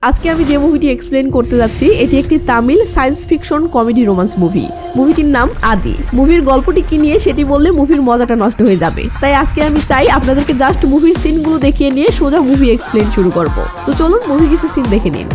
আজকে আমি যে মুভিটি এক্সপ্লেন করতে যাচ্ছি এটি একটি Tamil science fiction comedy romance movie. মুভিটির নাম আদি। মুভির গল্পটি কি নিয়ে সেটি বললে মুভির মজাটা নষ্ট হয়ে যাবে, তাই আজকে আমি চাই আপনাদেরকে জাস্ট মুভির সিনগুলো দেখিয়ে নিয়ে সোজা মুভি এক্সপ্লেন শুরু করব। তো চলুন মুভি কিছু সিন দেখে নিন।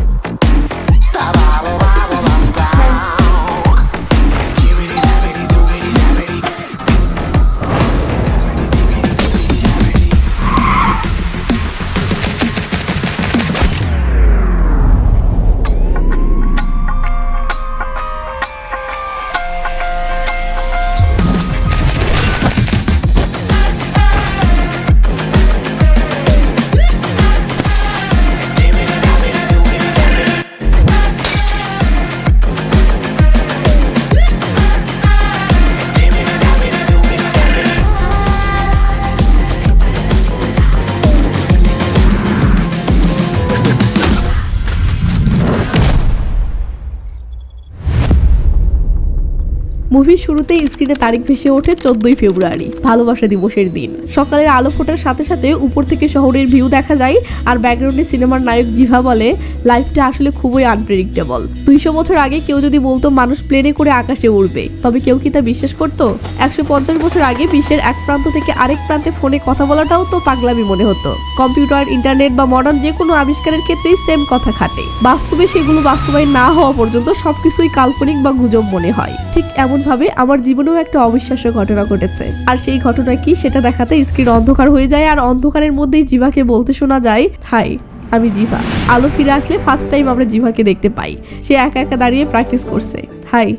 মুভির শুরুতেই স্ক্রিনে তারিখ ভেসে ওঠে 14ই ফেব্রুয়ারি, ভালোবাসা দিবসের দিন। সকালের আলো ফোটার সাথে সাথে উপর থেকে শহরের ভিউ দেখা যায়, আর ব্যাকগ্রাউন্ডে সিনেমার নায়ক জিভা বলে, লাইফটা আসলে খুবই আনপ্রেডিক্টেবল। 200 বছর আগে কেউ যদি বলতো মানুষ প্লেনে করে আকাশে উড়বে, তবে কেউ কি তা বিশ্বাস করতো? 150 বছর আগে বিশ্বের এক প্রান্ত থেকে আরেক প্রান্তে ফোনে কথা বলাটাও তো পাগলামি মনে হতো। কম্পিউটার, ইন্টারনেট বা মডার্ন যে কোনো আবিষ্কারের ক্ষেত্রেই সেম কথা খাটে। বাস্তবে সেগুলো বাস্তবায়ন না হওয়া পর্যন্ত সবকিছুই কাল্পনিক বা গুজব মনে হয়। ঠিক এমন ভাবে আমার জীবনেও একটা অবিশ্বাস্য ঘটনা ঘটেছে, আর সেই ঘটনা কি সেটা দেখাতে স্ক্রিন অন্ধকার হয়ে যায়, আর অন্ধকারের মধ্যেই জিভাকে বলতে শোনা যায়, হাই আমি জিভা। আলো ফিরে আসলে ফার্স্ট টাইম আমরা জিভাকে দেখতে পাই। সে একা একা দাঁড়িয়ে প্র্যাকটিস করছে, হাই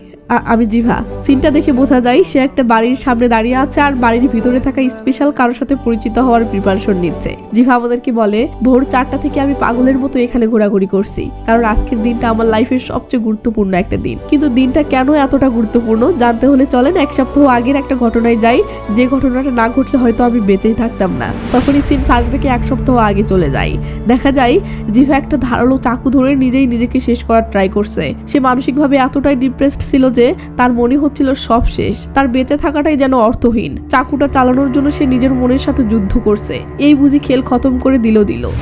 আমি জিভা। সিনটা দেখে বোঝা যায় সে একটা বাড়ির সামনে দাঁড়িয়ে আছে, আর বাড়ির ভিতরে থাকা স্পেশাল কারোর সাথে পরিচিত হওয়ার প্রিপারেশন নিচ্ছে। জিভা আমাদেরকে বলে, ভোর 4টা থেকে আমি পাগলের মতো এখানে ঘোরাঘুরি করছি, কারণ আজকের দিনটা আমার লাইফের সবচেয়ে গুরুত্বপূর্ণ একটা দিন। কিন্তু দিনটা কেন এতটা গুরুত্বপূর্ণ জানতে হলে চলেন 1 সপ্তাহ আগের একটা ঘটনায় যাই, যে ঘটনাটা না ঘটলে হয়তো আমি বেঁচেই থাকতাম না। তখনই সিন ফ্ল্যাশব্যাকে 1 সপ্তাহ আগে চলে যায়। দেখা যায় জিভা একটা ধারালো চাকু ধরে নিজেই নিজেকে শেষ করার ট্রাই করছে। সে মানসিকভাবে এতটাই ডিপ্রেসড ছিল যে তার মনে হচ্ছিল সব শেষ, তার বেঁচে থাকাটাই যেন অর্থহীন। চাকুটা চালানোর জন্য সে নিজের মনের সাথে যুদ্ধ করছে, এই বুঝি খেল খতম করে দিল।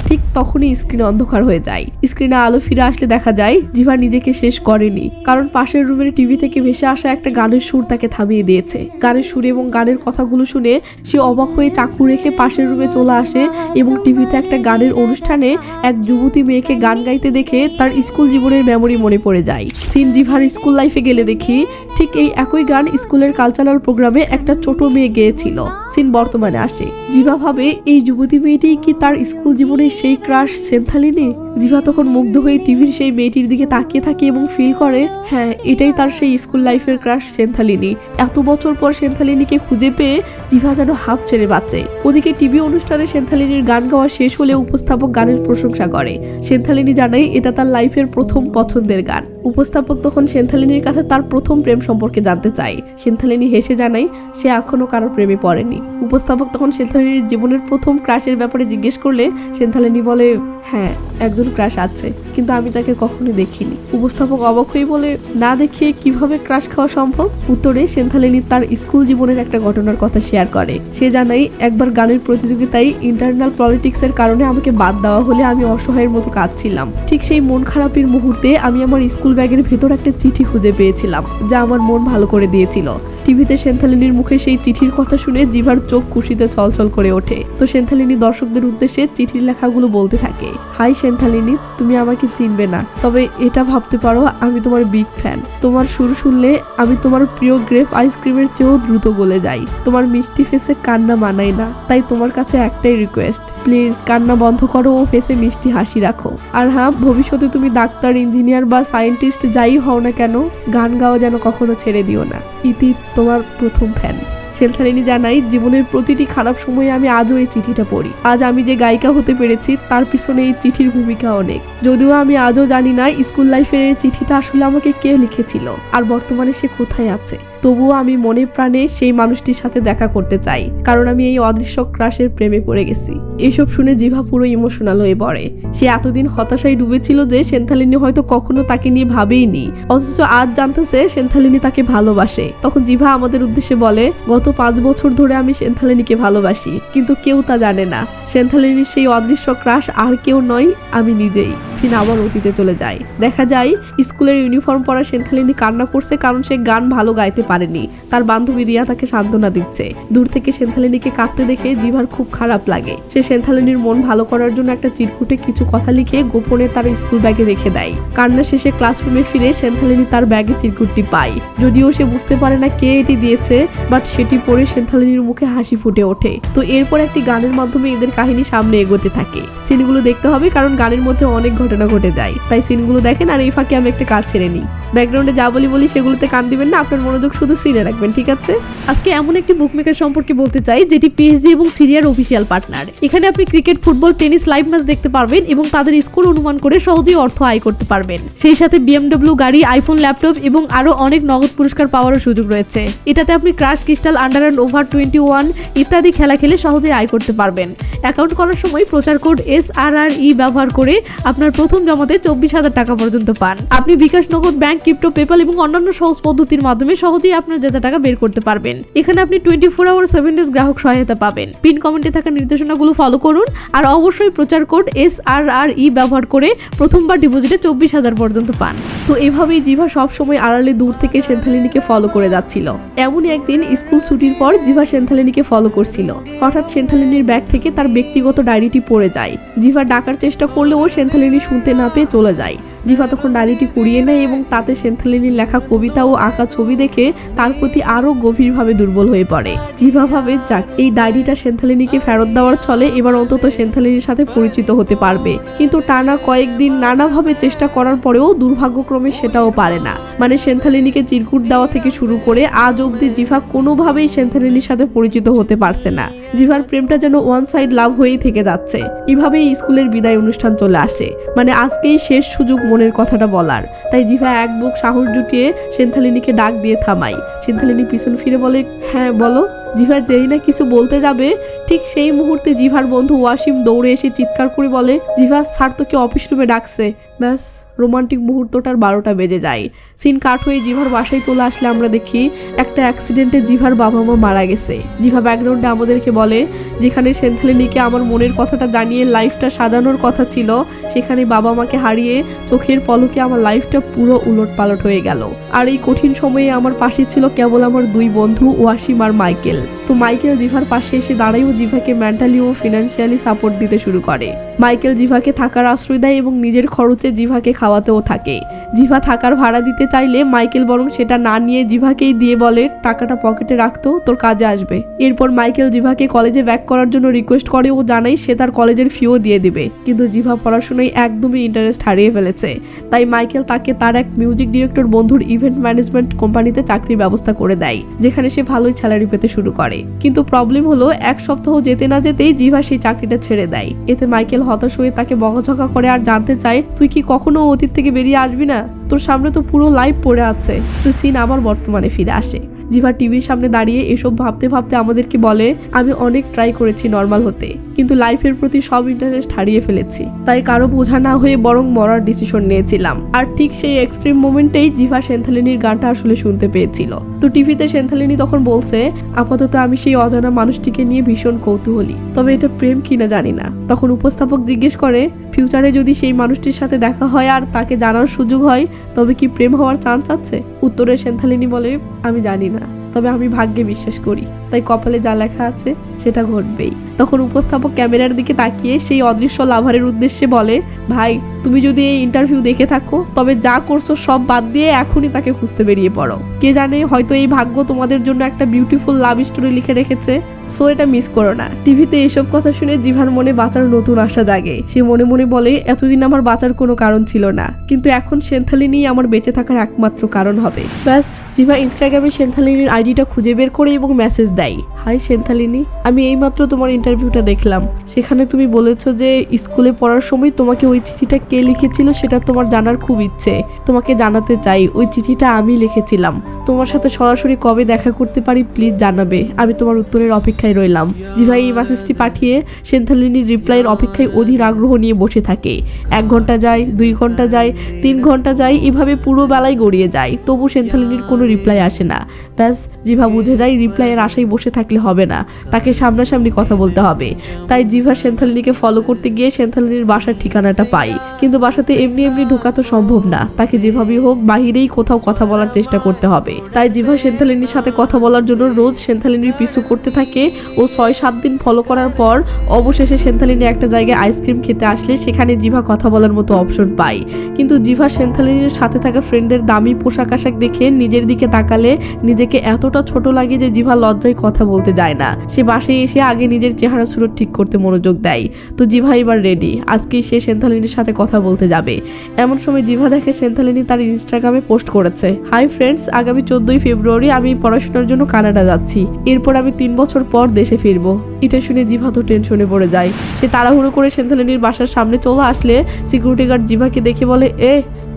ঠিক তখনই স্ক্রিনে অন্ধকার হয়ে যায়। স্ক্রিনে আলো ফিরে আসলে দেখা যায় জিভা নিজেকে শেষ করেনি, কারণ পাশের রুমের টিভি থেকে ভেসে আসা একটা গানের সুর তাকে থামিয়ে দিয়েছে। গানের সুর এবং গানের কথাগুলো শুনে সে অবাক হয়ে চাকু রেখে পাশের রুমে চলে আসে, এবং টিভিতে একটা গানের অনুষ্ঠানে এক যুবতী মেয়েকে গান গাইতে দেখে তার স্কুল জীবনের মেমোরি মনে পড়ে যায়। সিন জিভার স্কুল লাইফে গেলে দেখি ঠিক এই একই গান স্কুলের কালচারাল প্রোগ্রামে একটা ছোট মেয়ে গেয়েছিল। সিন বর্তমানে আসে। জিভা ভাবে, এই যুবতী মেয়েটি কি তার স্কুল জীবনের সেই ক্রাশ সেন্থালিনী? জিভা তখন মুগ্ধ হয়ে টিভির সেই মেয়েটির দিকে তাকিয়ে থাকে এবং ফিল করে, হ্যাঁ এটাই তার সেই স্কুল লাইফের ক্রাশ সেন্থালিনী। এত বছর পর সেন্থালিনীকে খুঁজে পেয়ে জিভা যেন হাঁপ ছেড়ে বাঁচে। ওদিকে টিভি অনুষ্ঠানে সেন্থালিনীর গান গাওয়া শেষ হলে উপস্থাপক গানের প্রশংসা করে। সেন্থালিনী জানায় এটা তার লাইফের প্রথম পছন্দের গান। উপস্থাপক তখন সেন্থালিনীর কাছে তার প্রথম প্রেম সম্পর্কে জানতে চায়। সেন্থালিনী হেসে জানায় সে এখনো কারো প্রেমে পড়েনি। উপস্থাপক তখন সেন্থালিনীর জীবনের প্রথম ক্রাশের ব্যাপারে জিজ্ঞেস করলে সেন্থালিনী বলে, হ্যাঁ একজন ক্রাশ আছে, কিন্তু আমি তাকে কখনো দেখিনি। উপস্থাপক অবাক হয়ে বলে, না দেখিয়ে কিভাবে ক্রাশ খাওয়া সম্ভব? উত্তরে সেন্থালিনী তার স্কুল জীবনের একটা ঘটনার কথা শেয়ার করে। সে জানায়, একবার গানের প্রতিযোগিতায় ইন্টারনাল পলিটিক্সের কারণে আমাকে বাদ দেওয়া হলে আমি অসহায়ের মতো কাঁদছিলাম। ঠিক সেই মন খারাপের মুহূর্তে আমি আমার স্কুল ব্যাগের ভেতর একটা চিঠি খুঁজে পেয়েছিলাম, যা আমার মন ভালো করে দিয়েছিল। টিভিতে সেন্থালিনীর মুখে সেই চিঠির কথা শুনে জিভার চোখ খুশিতে ছলছল করে ওঠে। তো সেন্থালিনী দর্শকদের উদ্দেশ্যে চিঠির লেখাগুলো বলতে থাকে, হাই সেন্থালিনী, তুমি আমাকে চিনবে না, তবে এটা ভাবতে পারো আমি তোমার বিগ ফ্যান। তোমার সুর শুনলে আমি তোমার প্রিয় গ্রেপ আইসক্রিমের চেয়েও দ্রুত গলে যাই। তোমার মিষ্টি ফেসে কান্না মানায় না, তাই তোমার কাছে একটাই রিকোয়েস্ট, প্লিজ কান্না বন্ধ করো ও ফেসে মিষ্টি হাসি রাখো। আর হ্যাঁ, ভবিষ্যতে তুমি ডাক্তার, ইঞ্জিনিয়ার বা সায়েন্টিস্ট যাই হও না কেন, গান গাওয়া যেন কখনো ছেড়ে দিও না। ইতি, তোমার প্রথম ফ্যান। সেন্থালিনী জানাই, জীবনের প্রতিটি খারাপ সময়ে আমি আজও এই চিঠিটা পড়ি। আজ আমি যে গায়িকা হতে পেরেছি তার পিছনে এই চিঠির ভূমিকা অনেক। যদিও আমি আজও জানি না স্কুল লাইফের এই চিঠিটা আসলে আমাকে কে লিখেছিল, আর বর্তমানে সে কোথায় আছে। তবুও আমি মনে প্রাণে সেই মানুষটির সাথে দেখা করতে চাই, কারণ আমি এই অদৃশ্য ক্রাশের প্রেমে পড়ে গেছি। এসব শুনে জিভা পুরো ইমোশনাল হয়ে পড়ে। সে এতদিন হতাশায় ডুবেছিল যে সেন্থালিনী হয়তো কখনো তাকে নিয়ে ভাবেইনি, অথচ আজ জানতেছে সেন্থালিনী তাকে ভালোবাসে। তখন জিভা আমাদের উদ্দেশ্যে বলে, গত 5 বছর ধরে আমি সেন্থালিনীকে ভালোবাসি, কিন্তু কেউ তা জানে না। সেন্থালিনীর সেই অদৃশ্য ক্রাশ আর কেউ নয়, আমি নিজেই। সিন আবার অতীতে চলে যায়। দেখা যায় স্কুলের ইউনিফর্ম পরা সেন্থালিনী কান্না করছে, কারণ সে গান ভালো গাইতে পারেনি। তার বান্ধবী রিয়া তাকে সান্ত্বনা দিচ্ছে। দূর থেকে সেন্থালিনীকে কাঁদতে দেখে জিভার খুব খারাপ লাগে। সে সেন্থালিনীর মন ভালো করার জন্য একটা চিরকুটে কিছু কথা লিখে গোপনে তার স্কুল ব্যাগে রেখে দেয়। কান্না শেষে ক্লাসরুমে ফিরে সেন্থালিনী তার ব্যাগে চিরকুটটি পায়। যদিও সে বুঝতে পারে না কে এটি দিয়েছে, বাট সেটি পড়ে সেন্থালিনীর মুখে হাসি ফুটে ওঠে। তো এরপর একটি গানের মাধ্যমে এদের কাহিনী সামনে এগোতে থাকে। সিনগুলো দেখতে হবে, কারণ গানের মধ্যে অনেক ঘটনা ঘটে যায়। তাই সিনগুলো দেখেন, আর এই ফাঁকে আমি একটা কাজ ছেড়ে নিই। ব্যাকগ্রাউন্ডে যা বলি সেগুলোতে কান দিবেন না, আপনার মনোযোগ শুধু সিনে রাখবেন, ঠিক আছে? আজকে এমন একটি বুকমেকার সম্পর্কে বলতে চাই, যেটি পিএসজি এবং সিরিয়ার অফিসিয়াল পার্টনার। এখানে আপনি cricket, football, tennis live match দেখতে পারবেন এবং তাদের স্কোর অনুমান করে সহজেই অর্থ আয় করতে পারবেন। সেই সাথে BMW গাড়ি, আইফোন, ল্যাপটপ এবং আরো অনেক নগদ পুরস্কার পাওয়ারও সুযোগ রয়েছে। এটাতে আপনি crash, crystal, under and over 21 ইত্যাদি খেলা খেলে সহজেই আয় করতে পারবেন। অ্যাকাউন্ট করার সময় প্রচার কোড SRRE ব্যবহার করে আপনার প্রথম জমাতে 24,000 টাকা পর্যন্ত পান। আপনি বিকাশ, নগদ, ব্যাংক, ক্রিপ্টো, পেপাল এবং অন্যান্য সহজ পদ্ধতির মাধ্যমে সহজেই আপনার জেতা টাকা বের করতে পারবেন। এখানে আপনি 24 আওয়ার 7 ডেজ গ্রাহক সহায়তা পাবেন। পিন কমেন্টে থাকা নির্দেশনাগুলো ফলো করুন, আর অবশ্যই প্রচার কোড SRRE ব্যবহার করে প্রথমবার ডিপোজিটে 24,000 পর্যন্ত পান। তো এভাবেই জিভা সবসময় আড়ালে দূর থেকে সেন্থালিনীকে ফলো করে যাচ্ছিল। এমনই একদিন স্কুল ছুটির পর জিভা সেন্থালিনীকে ফলো করছিল। হঠাৎ সেন্থালিনীর ব্যাগ থেকে তার ব্যক্তিগত ডায়েরিটি পড়ে যায়। জিভা ডাকার চেষ্টা করলেও সেন্থালিনী শুনতে না পেয়ে চলে যায়। জিভা তখন ডায়েরিটি কুড়িয়ে নেয় এবং তাতে সেন্থালিনীর লেখা কবিতা ও আঁকা ছবি দেখে তার প্রতি আরো গভীরভাবে দুর্বল হয়ে পড়ে। জিভা ভাবে, যাক, এই ডায়েরিটা সেন্থালিনীকে ফেরত দেওয়ার ছলে এবার অন্তত সেন্থালিনীর সাথে পরিচিত হতে পারবে। কিন্তু টানা কয়েকদিন নানাভাবে চেষ্টা করার পরেও দুর্ভাগ্যক্রমে সেটাও পারে না। মানে সেন্থালিনীকে চিরকুট দেওয়া থেকে শুরু করে আজ অবধি জিভা কোনোভাবেই সেন্থালিনীর সাথে পরিচিত হতে পারছে না। জিভার প্রেমটা যেন ওয়ান সাইড লাভ হয়েই থেকে যাচ্ছে। এভাবেই স্কুলের বিদায় অনুষ্ঠান চলে আসে। মানে আজকেই শেষ সুযোগ মনের কথাটা বলার। তাই জিভা এক বুক সাহস জুটিয়ে সেন্থালিনীকে ডাক দিয়ে থামাই। সেন্থালিনী পিছন ফিরে বলে, হ্যাঁ বলো। জিভা যেই না কিছু বলতে যাবে, ঠিক সেই মুহূর্তে জিভার বন্ধু ওয়াসিম দৌড়ে এসে চিৎকার করে বলে, জিভা স্যার তোকে অফিস রুমে ডাকছে। ব্যাস, রোমান্টিক মুহূর্তটার 12টা বেজে যায়। সিন কাট হয়ে জিভার বাসায় চলে আসলে আমরা দেখি একটা অ্যাক্সিডেন্টে জিভার বাবা মা মারা গেছে। জিভা ব্যাকগ্রাউন্ডে আমাদেরকে বলে, যেখানে সেন্থালিনীকে আমার মনের কথাটা জানিয়ে লাইফটা সাজানোর কথা ছিল, সেখানে বাবা মাকে হারিয়ে চোখের পলকে আমার লাইফটা পুরো উলট পালট হয়ে গেল। আর এই কঠিন সময়ে আমার পাশে ছিল কেবল আমার 2 বন্ধু ওয়াসিম আর মাইকেল। তো মাইকেল জিভার পাশে এসে দাঁড়ায় ও জিভাকে মেন্টালি ও ফিনান্সিয়ালি সাপোর্ট দিতে শুরু করে। মাইকেল জিভাকে থাকার আশ্রয় দেয় এবং নিজের খরচে জিভাকে খাওয়াতেও থাকে। জিভা থাকার ভাড়া দিতে চাইলে মাইকেল বরং সেটা না নিয়ে জিভাকেই দিয়ে বলে, টাকাটা পকেটে রাখতো, তোর কাজে আসবে। এরপর মাইকেল জিভাকে কলেজে ব্যাক করার জন্য রিকোয়েস্ট করে ও জানায় সে তার কলেজের ফিও দিয়ে দিবে। কিন্তু জিভা পড়াশোনায় একদমই ইন্টারেস্ট হারিয়ে ফেলেছে। তাই মাইকেল তাকে তার এক মিউজিক ডিরেক্টর বন্ধুর ইভেন্ট ম্যানেজমেন্ট কোম্পানিতে চাকরির ব্যবস্থা করে দেয়, যেখানে সে ভালোই স্যালারি পেতে শুরু করে। কিন্তু প্রবলেম হলো, 1 সপ্তাহ যেতে না যেতেই জিভা সেই চাকরিটা ছেড়ে দেয়। এতে মাইকেল হতাশ হয়ে তাকে বকাঝকা করে আর জানতে চায়, তুই কি কখনো অতীত থেকে বেরিয়ে আসবি না? তোর সামনে তো পুরো লাইফ পড়ে আছে। তো সিন আবার বর্তমানে ফিরে আসে। জিভা টিভির সামনে দাঁড়িয়ে এসব ভাবতে ভাবতে আমাদেরকে বলে, আমি অনেক ট্রাই করেছি নর্মাল হতে, কিন্তু লাইফের প্রতি সব ইন্টারেস্ট হারিয়ে ফেলেছি। তাই কারো বোঝা না হয়ে বরং মরার ডিসিশন নিয়েছিলাম। আর ঠিক সেই এক্সট্রিম মোমেন্টেই জিভা সেন্থালিনীর গানটা আসলে শুনতে পেয়েছিল। তো টিভিতে সেন্থালিনী তখন বলছে, আপাতত আমি সেই অজানা মানুষটিকে নিয়ে ভীষণ কৌতূহলী, তবে এটা প্রেম কিনা জানি না। তখন উপস্থাপক জিজ্ঞেস করে, ফিউচারে যদি সেই মানুষটির সাথে দেখা হয় আর তাকে জানার সুযোগ হয়, তবে কি প্রেম হওয়ার চান্স আছে? উত্তরে সেন্থালিনী বলে, আমি জানি না, তবে আমি ভাগ্যে বিশ্বাস করি, তাই কপালে যা লেখা আছে সেটা ঘটবেই। তখন উপস্থাপক ক্যামেরার দিকে তাকিয়ে সেই অদৃশ্য লাভারের উদ্দেশ্যে বলে, ভাই তুমি যদি এই ইন্টারভিউ দেখে থাকো, তবে যা করছো সব বাদ দিয়ে এখনই তাকে খুঁজতে বেরিয়ে পড়ো। কে জানে, হয়তো এই ভাগ্য তোমাদের জন্য একটা বিউটিফুল লাভ স্টোরি লিখে রেখেছে। সো এটা মিস করো না। টিভিতে এসব কথা শুনে জিভার মনে বাঁচার নতুন আশা জাগে। সে মনে মনে বলে, এতদিন আমার বাঁচার কোনো কারণ ছিল না, কিন্তু এখন সেন্থালিনী আমার বেঁচে থাকার একমাত্র কারণ হবে। ব্যাস, জিভা ইনস্টাগ্রামে সেন্থালিনীর আইডিটা খুঁজে বের করে এবং মেসেজ দেয়। দেয়। হাই সেন্থালিনী, আমি এইমাত্র তোমার ইন্টারভিউটা দেখলাম। সেখানে তুমি বলেছো যে স্কুলে পড়ার সময় তোমাকে ওই চিঠিটা কে লিখেছিল সেটা তোমার জানার খুব ইচ্ছে। তোমাকে জানাতে চাই ওই চিঠিটা আমি লিখেছিলাম। তোমার সাথে সরাসরি কবে দেখা করতে পারি প্লিজ জানাবে। আমি তোমার উত্তরের অপেক্ষায় রইলাম। জিভা এই মেসেজটি পাঠিয়ে সেন্থালিনীর রিপ্লাইয়ের অপেক্ষায় অধীর আগ্রহ নিয়ে বসে থাকে। 1 ঘন্টা যায়, 2 ঘন্টা যায়, 3 ঘন্টা যায়, এভাবে পুরো বেলায় গড়িয়ে যায়। তবু সেন্থালিনীর কোনো রিপ্লাই আসে না। ব্যাস জিভা বুঝে যায় রিপ্লাইয়ের আশায় বসে থাকলে হবে না, তাকে সামনাসামনি কথা বলতে হবে। তাই জিভা সেন্থালিনীকে ফলো করতে গিয়ে সেন্থালিনীর বাসার ঠিকানাটা পায়। কিন্তু বাসাতে এমনি এমনি ঢোকা তো সম্ভব না, তাকে যেভাবেই হোক বাহিরেই কোথাও কথা বলার চেষ্টা করতে হবে। তাই জিভা সেন্থালিনীর সাথে কথা বলার জন্য রোজ সেন্থালিনীর পিছু করতে থাকে ও 6-7 দিন ফলো করার পর অবশেষে সেন্থালিনী একটা জায়গায় আইসক্রিম খেতে আসলে সেখানে জিভা কথা বলার মতো অপশন পায়। কিন্তু জিভা সেন্থালিনীর সাথে থাকা ফ্রেন্ডদের দামি পোশাক আশাক দেখে নিজের দিকে তাকালে নিজেকে এতটা ছোট লাগে যে জিভা লজ্জায় কথা বলতে যায় না। সে বাসায় এসে আগে নিজের চেহারা সুরত ঠিক করতে মনোযোগ দেয়। তো জিভা এবার রেডি, আজকেই সে সেন্থালিনীর সাথে কথা বলতে যাবে। এমন সময় জিভা দেখে সেন্থালিনী তার ইনস্টাগ্রামে পোস্ট করেছে, হাই ফ্রেন্ডস, আগামী 14 ফেব্রুয়ারি আমি পড়াশোনার জন্য কানাডা যাচ্ছি। এরপর আমি 3 বছর পর দেশে ফিরবো। এটা শুনে জিভা তো টেনশনে পড়ে যায়। সে তাড়াহুড়ো করে সেন্থালিনীর বাসার সামনে চলে আসলে সিকিউরিটি গার্ড জিভাকে দেখে বলে,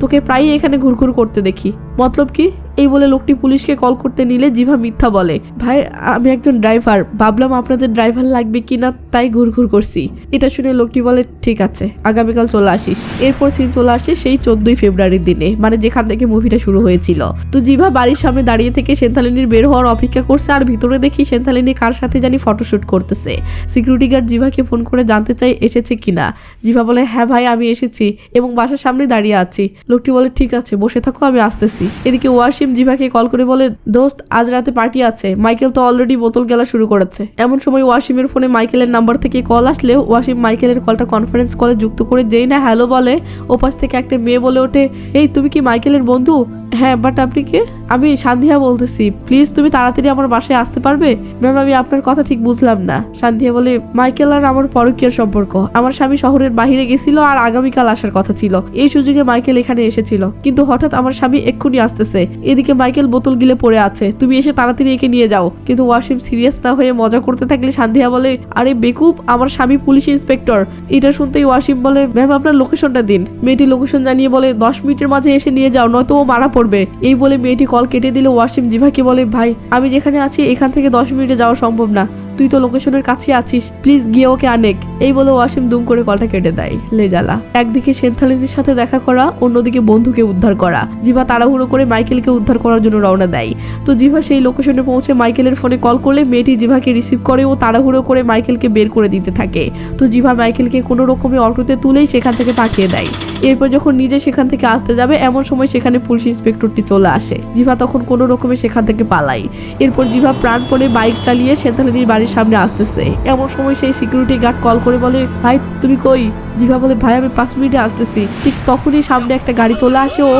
তোকে প্রায়ই এখানে ঘুরঘুর করতে দেখি, মতলব কি? এই বলে লোকটি পুলিশকে কল করতে নিলে জিভা মিথ্যা বলে, ভাই আমি একজন ড্রাইভার, ভাবলাম আপনাদের ড্রাইভার লাগবে কিনা তাই ঘুরঘুর করছি। এটা শুনে লোকটি বলে, ঠিক আছে আগামীকাল চলে আসিস। এরপর সিন চলে আসে সেই 14 ফেব্রুয়ারির দিনে, মানে যেখান থেকে মুভিটা শুরু হয়েছিল। তো জিভা বাড়ির সামনে দাঁড়িয়ে থেকে সেন্থালিনীর বের হওয়ার অপেক্ষা করছে, আর ভিতরে দেখি সেন্থালিনী কার সাথে জানি ফটোশুট করতেছে। সিকিউরিটি গার্ড জিভাকে ফোন করে জানতে চাই এসেছে কিনা। জিভা বলে, হ্যাঁ ভাই আমি এসেছি এবং বাসার সামনে দাঁড়িয়ে আছি। লোকটি বলে, ঠিক আছে বসে থাকো, আমি আসতেছি। এদিকে ওয়াসিম জিভাকে কল করে বলে, দোস্ত আজ রাতে পার্টি আছে, মাইকেল তো অলরেডি বোতল গেলা শুরু করেছে। এমন সময় ওয়াসিমের ফোনে মাইকেলের নাম্বার থেকে কল আসলে ওয়াসিম মাইকেলের কলটা কনফারেন্স কলে যুক্ত করে যেই না হ্যালো বলে, ওপাশ থেকে একটা মেয়ে বলে ওঠে, এই তুমি কি মাইকেলের বন্ধু? হ্যাঁ, বাট আপনি কে? আমি সান্ধিয়া বলতেছি, প্লিজ তুমি তাড়াতাড়ি আমার বাসায় আসতে পারবে? ম্যাম আমি আপনার কথা ঠিক বুঝলাম না। সান্ধিয়া বলে, মাইকেল আর আমার পরকীয়ার সম্পর্ক। আমার স্বামী শহরের বাহিরে গেছিল আর আগামীকাল আসার কথা ছিল। এই সুযোগে মাইকেল এখানে এসেছিল, কিন্তু হঠাৎ আমার স্বামী এক্ষুনি আসতেছে। এদিকে মাইকেল বোতল গিলে পড়ে আছে, তুমি এসে তাড়াতাড়ি একে নিয়ে যাও। কিন্তু ওয়াসিম সিরিয়াস না হয়ে মজা করতে থাকলে সান্ধিয়া বলে, আরে বেকুব, আমার স্বামী পুলিশ ইন্সপেক্টর। এটা শুনতেই ওয়াসিম বলে, ম্যাম আপনার লোকেশনটা দিন। মেয়েটি লোকেশন জানিয়ে বলে, 10 মিনিটের মাঝে এসে নিয়ে যাও, নয়তো ও মারা পড়বে। এই বলে মেয়েটি কল কেটে দিলে ওয়াসিম জিভাকে বলে, ভাই আমি যেখানে আছি এখান থেকে 10 মিনিটে যাওয়া সম্ভব না, তুই তো লোকেশনের কাছে আছিস, প্লিজ গিয়ে ওকে আনেক। এই বলে ওয়াসিম দুম করে কলটা কেটে দেয়। লেজালা, একদিকে সেন্থালিনীর সাথে দেখা করা, অন্যদিকে বন্ধুকে উদ্ধার করা। জিভা তাড়াহুড়ো করে মাইকেলকে উদ্ধার করার জন্য রওনা দেয়। তো জিভা সেই লোকেশনে পৌঁছে মাইকেলের ফোনে কল করলে মেয়েটি জিভাকে রিসিভ করে ও তাড়াহুড়ো করে মাইকেলকে বের করে দিতে থাকে। তো জিভা মাইকেলকে কোনো রকমে অটোতে তুলেই সেখান থেকে পাঠিয়ে দেয়। এরপর যখন নিজে সেখান থেকে আসতে যাবে এমন সময় সেখানে পুলিশ ইন্সপেক্টরটি চলে আসে। জিভা তখন কোনো রকমে সেখান থেকে পালায়। এরপর জিভা প্রাণপণে বাইক চালিয়ে সেন্থালিনীর বাড়ির সামনে আসতেছে। এমন সময় সেই সিকিউরিটি গার্ড কল করে বলে, ভাই তুমি কই? জিভা বলে, ভাই আমি 5 মিনিটে আসতেছি। ঠিক তখনই সামনে একটা গাড়ি চলে আসে ও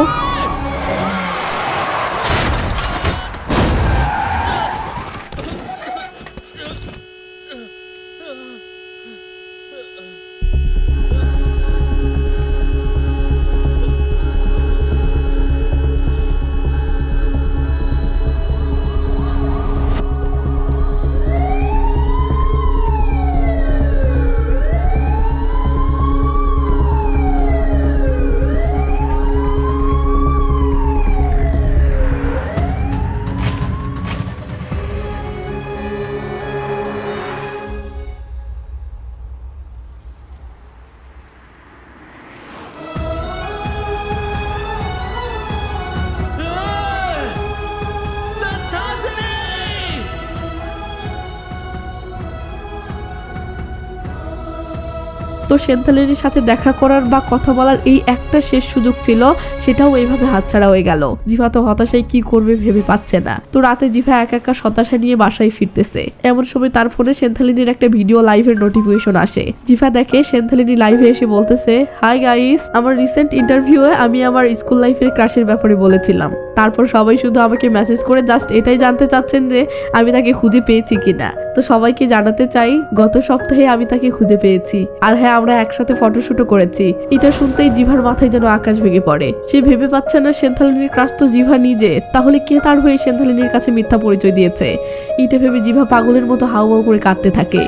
তো সেন্থালিনীর সাথে দেখা করার বা কথা বলার এই একটা শেষ সুযোগ ছিল, সেটাও এইভাবে হাতছাড়া হয়ে গেল। জিভা তো হতাশায় কি করবে ভেবে পাচ্ছে না। তো রাতে জিভা একা একা হতাশা নিয়ে বাসায় ফিরতেছে। এমন সময় তার ফোনে সেন্থালিনীর একটা ভিডিও লাইভের নোটিফিকেশন আসে। জিভা দেখে সেন্থালিনী লাইভে এসে বলতেছে, হাই গাইস, আমার রিসেন্ট ইন্টারভিউয়ে আমি আমার স্কুল লাইফের ক্রাশের ব্যাপারে বলেছিলাম। তারপর সবাই শুধু আমাকে মেসেজ করে জাস্ট এটাই জানতে চাচ্ছেন যে আমি তাকে খুঁজে পেয়েছি কিনা। তো সবাইকে জানাতে চাই গত সপ্তাহে আমি তাকে খুঁজে পেয়েছি। আর হ্যাঁ, আমরা একসাথে ফটোশুটও করেছি। এটা শুনতেই জিভার মাথায় যেন আকাশ ভেঙে পড়ে। সে ভেবে পাচ্ছে না সেন্থালিনীর ক্রাশ তো জিভা নিজে, তাহলে কে তার হয়ে সেন্থালিনীর কাছে মিথ্যা পরিচয় দিয়েছে। এটা ভেবে জিভা পাগলের মতো হাউমাউ করে কাঁদতে থাকে।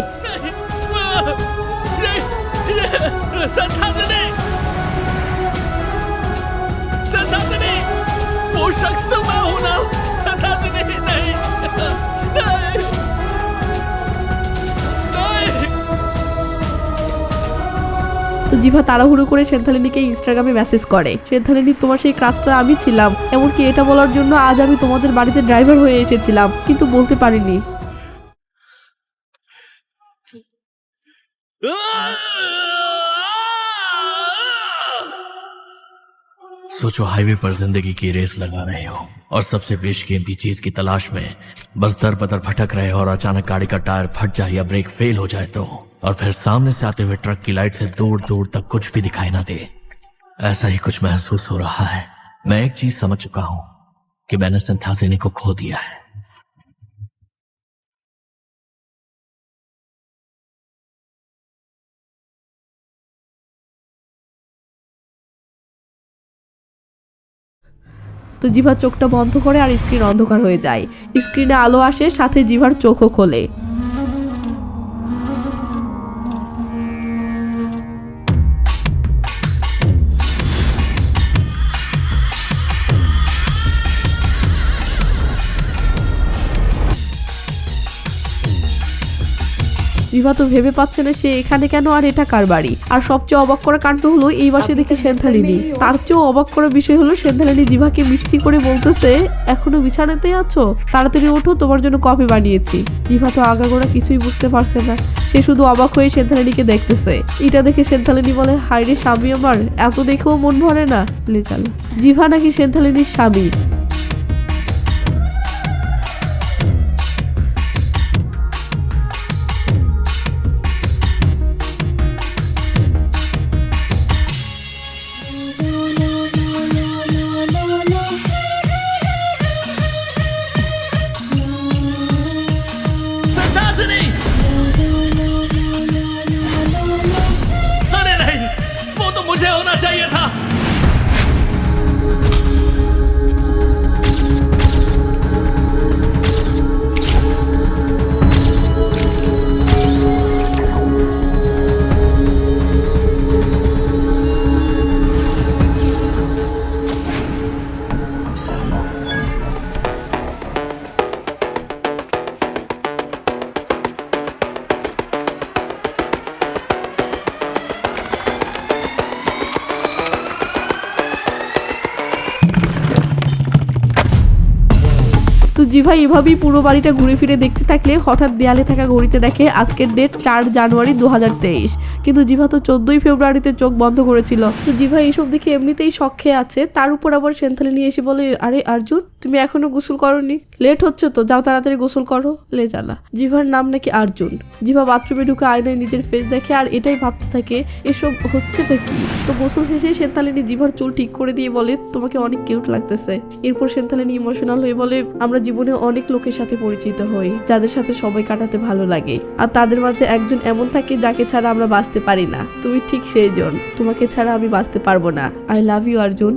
তো জিভা তাড়াহুড়ো করে সেন্থালিনীকে ইনস্টাগ্রামে মেসেজ করে, সেন্থালিনী তোমার সেই ক্রাশটা আমি ছিলাম, এমনকি এটা বলার জন্য আজ আমি তোমাদের বাড়িতে ড্রাইভার হয়ে এসেছিলাম, কিন্তু বলতে পারিনি। सोचो हाईवे पर जिंदगी की रेस लगा रहे हो और सबसे बेशकीमती चीज की तलाश में बस दर बदर भटक रहे हो और अचानक गाड़ी का टायर फट जाए या ब्रेक फेल हो जाए तो, और फिर सामने से आते हुए ट्रक की लाइट से दूर दूर तक कुछ भी दिखाई ना दे। ऐसा ही कुछ महसूस हो रहा है। मैं एक चीज समझ चुका हूं कि मैंने सिंथाजिनी को खो दिया है। তো জিভা চোখটা বন্ধ করে আর স্ক্রিন অন্ধকার হয়ে যায়। স্ক্রিনে আলো আসে, সাথে জিভার চোখও খোলে। জিভা তো ভেবে পাচ্ছে না সে এখানে কেন আর এটা কার বাড়ি। আর সবচেয়ে অবাক করা কাণ্ড হলো এই বাসে দেখি সেন্থালিনী। তার চেয়েও অবাক করা বিষয় হলো সেন্থালিনী জিভাকে মিষ্টি করে বলতেছে, এখনো বিছানাতেই আছো, তাড়াতাড়ি ওঠো, তোমার জন্য কফি বানিয়েছি। জিভা তো আগাগোড়া কিছুই বুঝতে পারছে না, সে শুধু অবাক হয়ে সেন্থালিনীকে দেখতেছে। এটা দেখে সেন্থালিনী বলে, হায় রে স্বামী আমার, এত দেখেও মন ভরে না। জিভা নাকি সেন্থালিনীর স্বামী। मुझे होना चाहिए था। তো জিভা এভাবেই পুরো বাড়িটা ঘুরে ফিরে দেখতে থাকলে হঠাৎ দেয়ালে থাকা ঘড়িতে দেখে আজকের ডেট 4 জানুয়ারি 2023। কিন্তু জিভা তো 14ই ফেব্রুয়ারিতে চোখ বন্ধ করেছিল। তো জিভা এইসব দেখে এমনিতেই শখ খেয়ে আছে, তার উপর আবার সেন্থালিনী এসে বলে, আরে অর্জুন তুমি এখনো গোসল করোনি, লেট হচ্ছে তো, যাও তাড়াতাড়ি গোসল করো। লেজালা জিভার নাম নাকি অর্জুন। জিভা বাথরুমে ঢুকে আয়নায় নিজের ফেস দেখে আর এটাই ভাবতে থাকে এসব হচ্ছেটা কি। তো গোসল শেষে সেন্থালিনী জিভার চুল ঠিক করে দিয়ে বলে, তোমাকে অনেক কিউট লাগতেছে। এরপর সেন্থালিনী ইমোশনাল হয়ে বলে, আমরা জীবনে অনেক লোকের সাথে পরিচিত হই, যাদের সাথে সময় কাটাতে ভালো লাগে, আর তাদের মাঝে একজন এমন থাকে যাকে ছাড়া আমরা বাঁচতে পারি না। তুমি ঠিক সেই জন, তোমাকে ছাড়া আমি বাঁচতে পারবো না। I love you Arjun.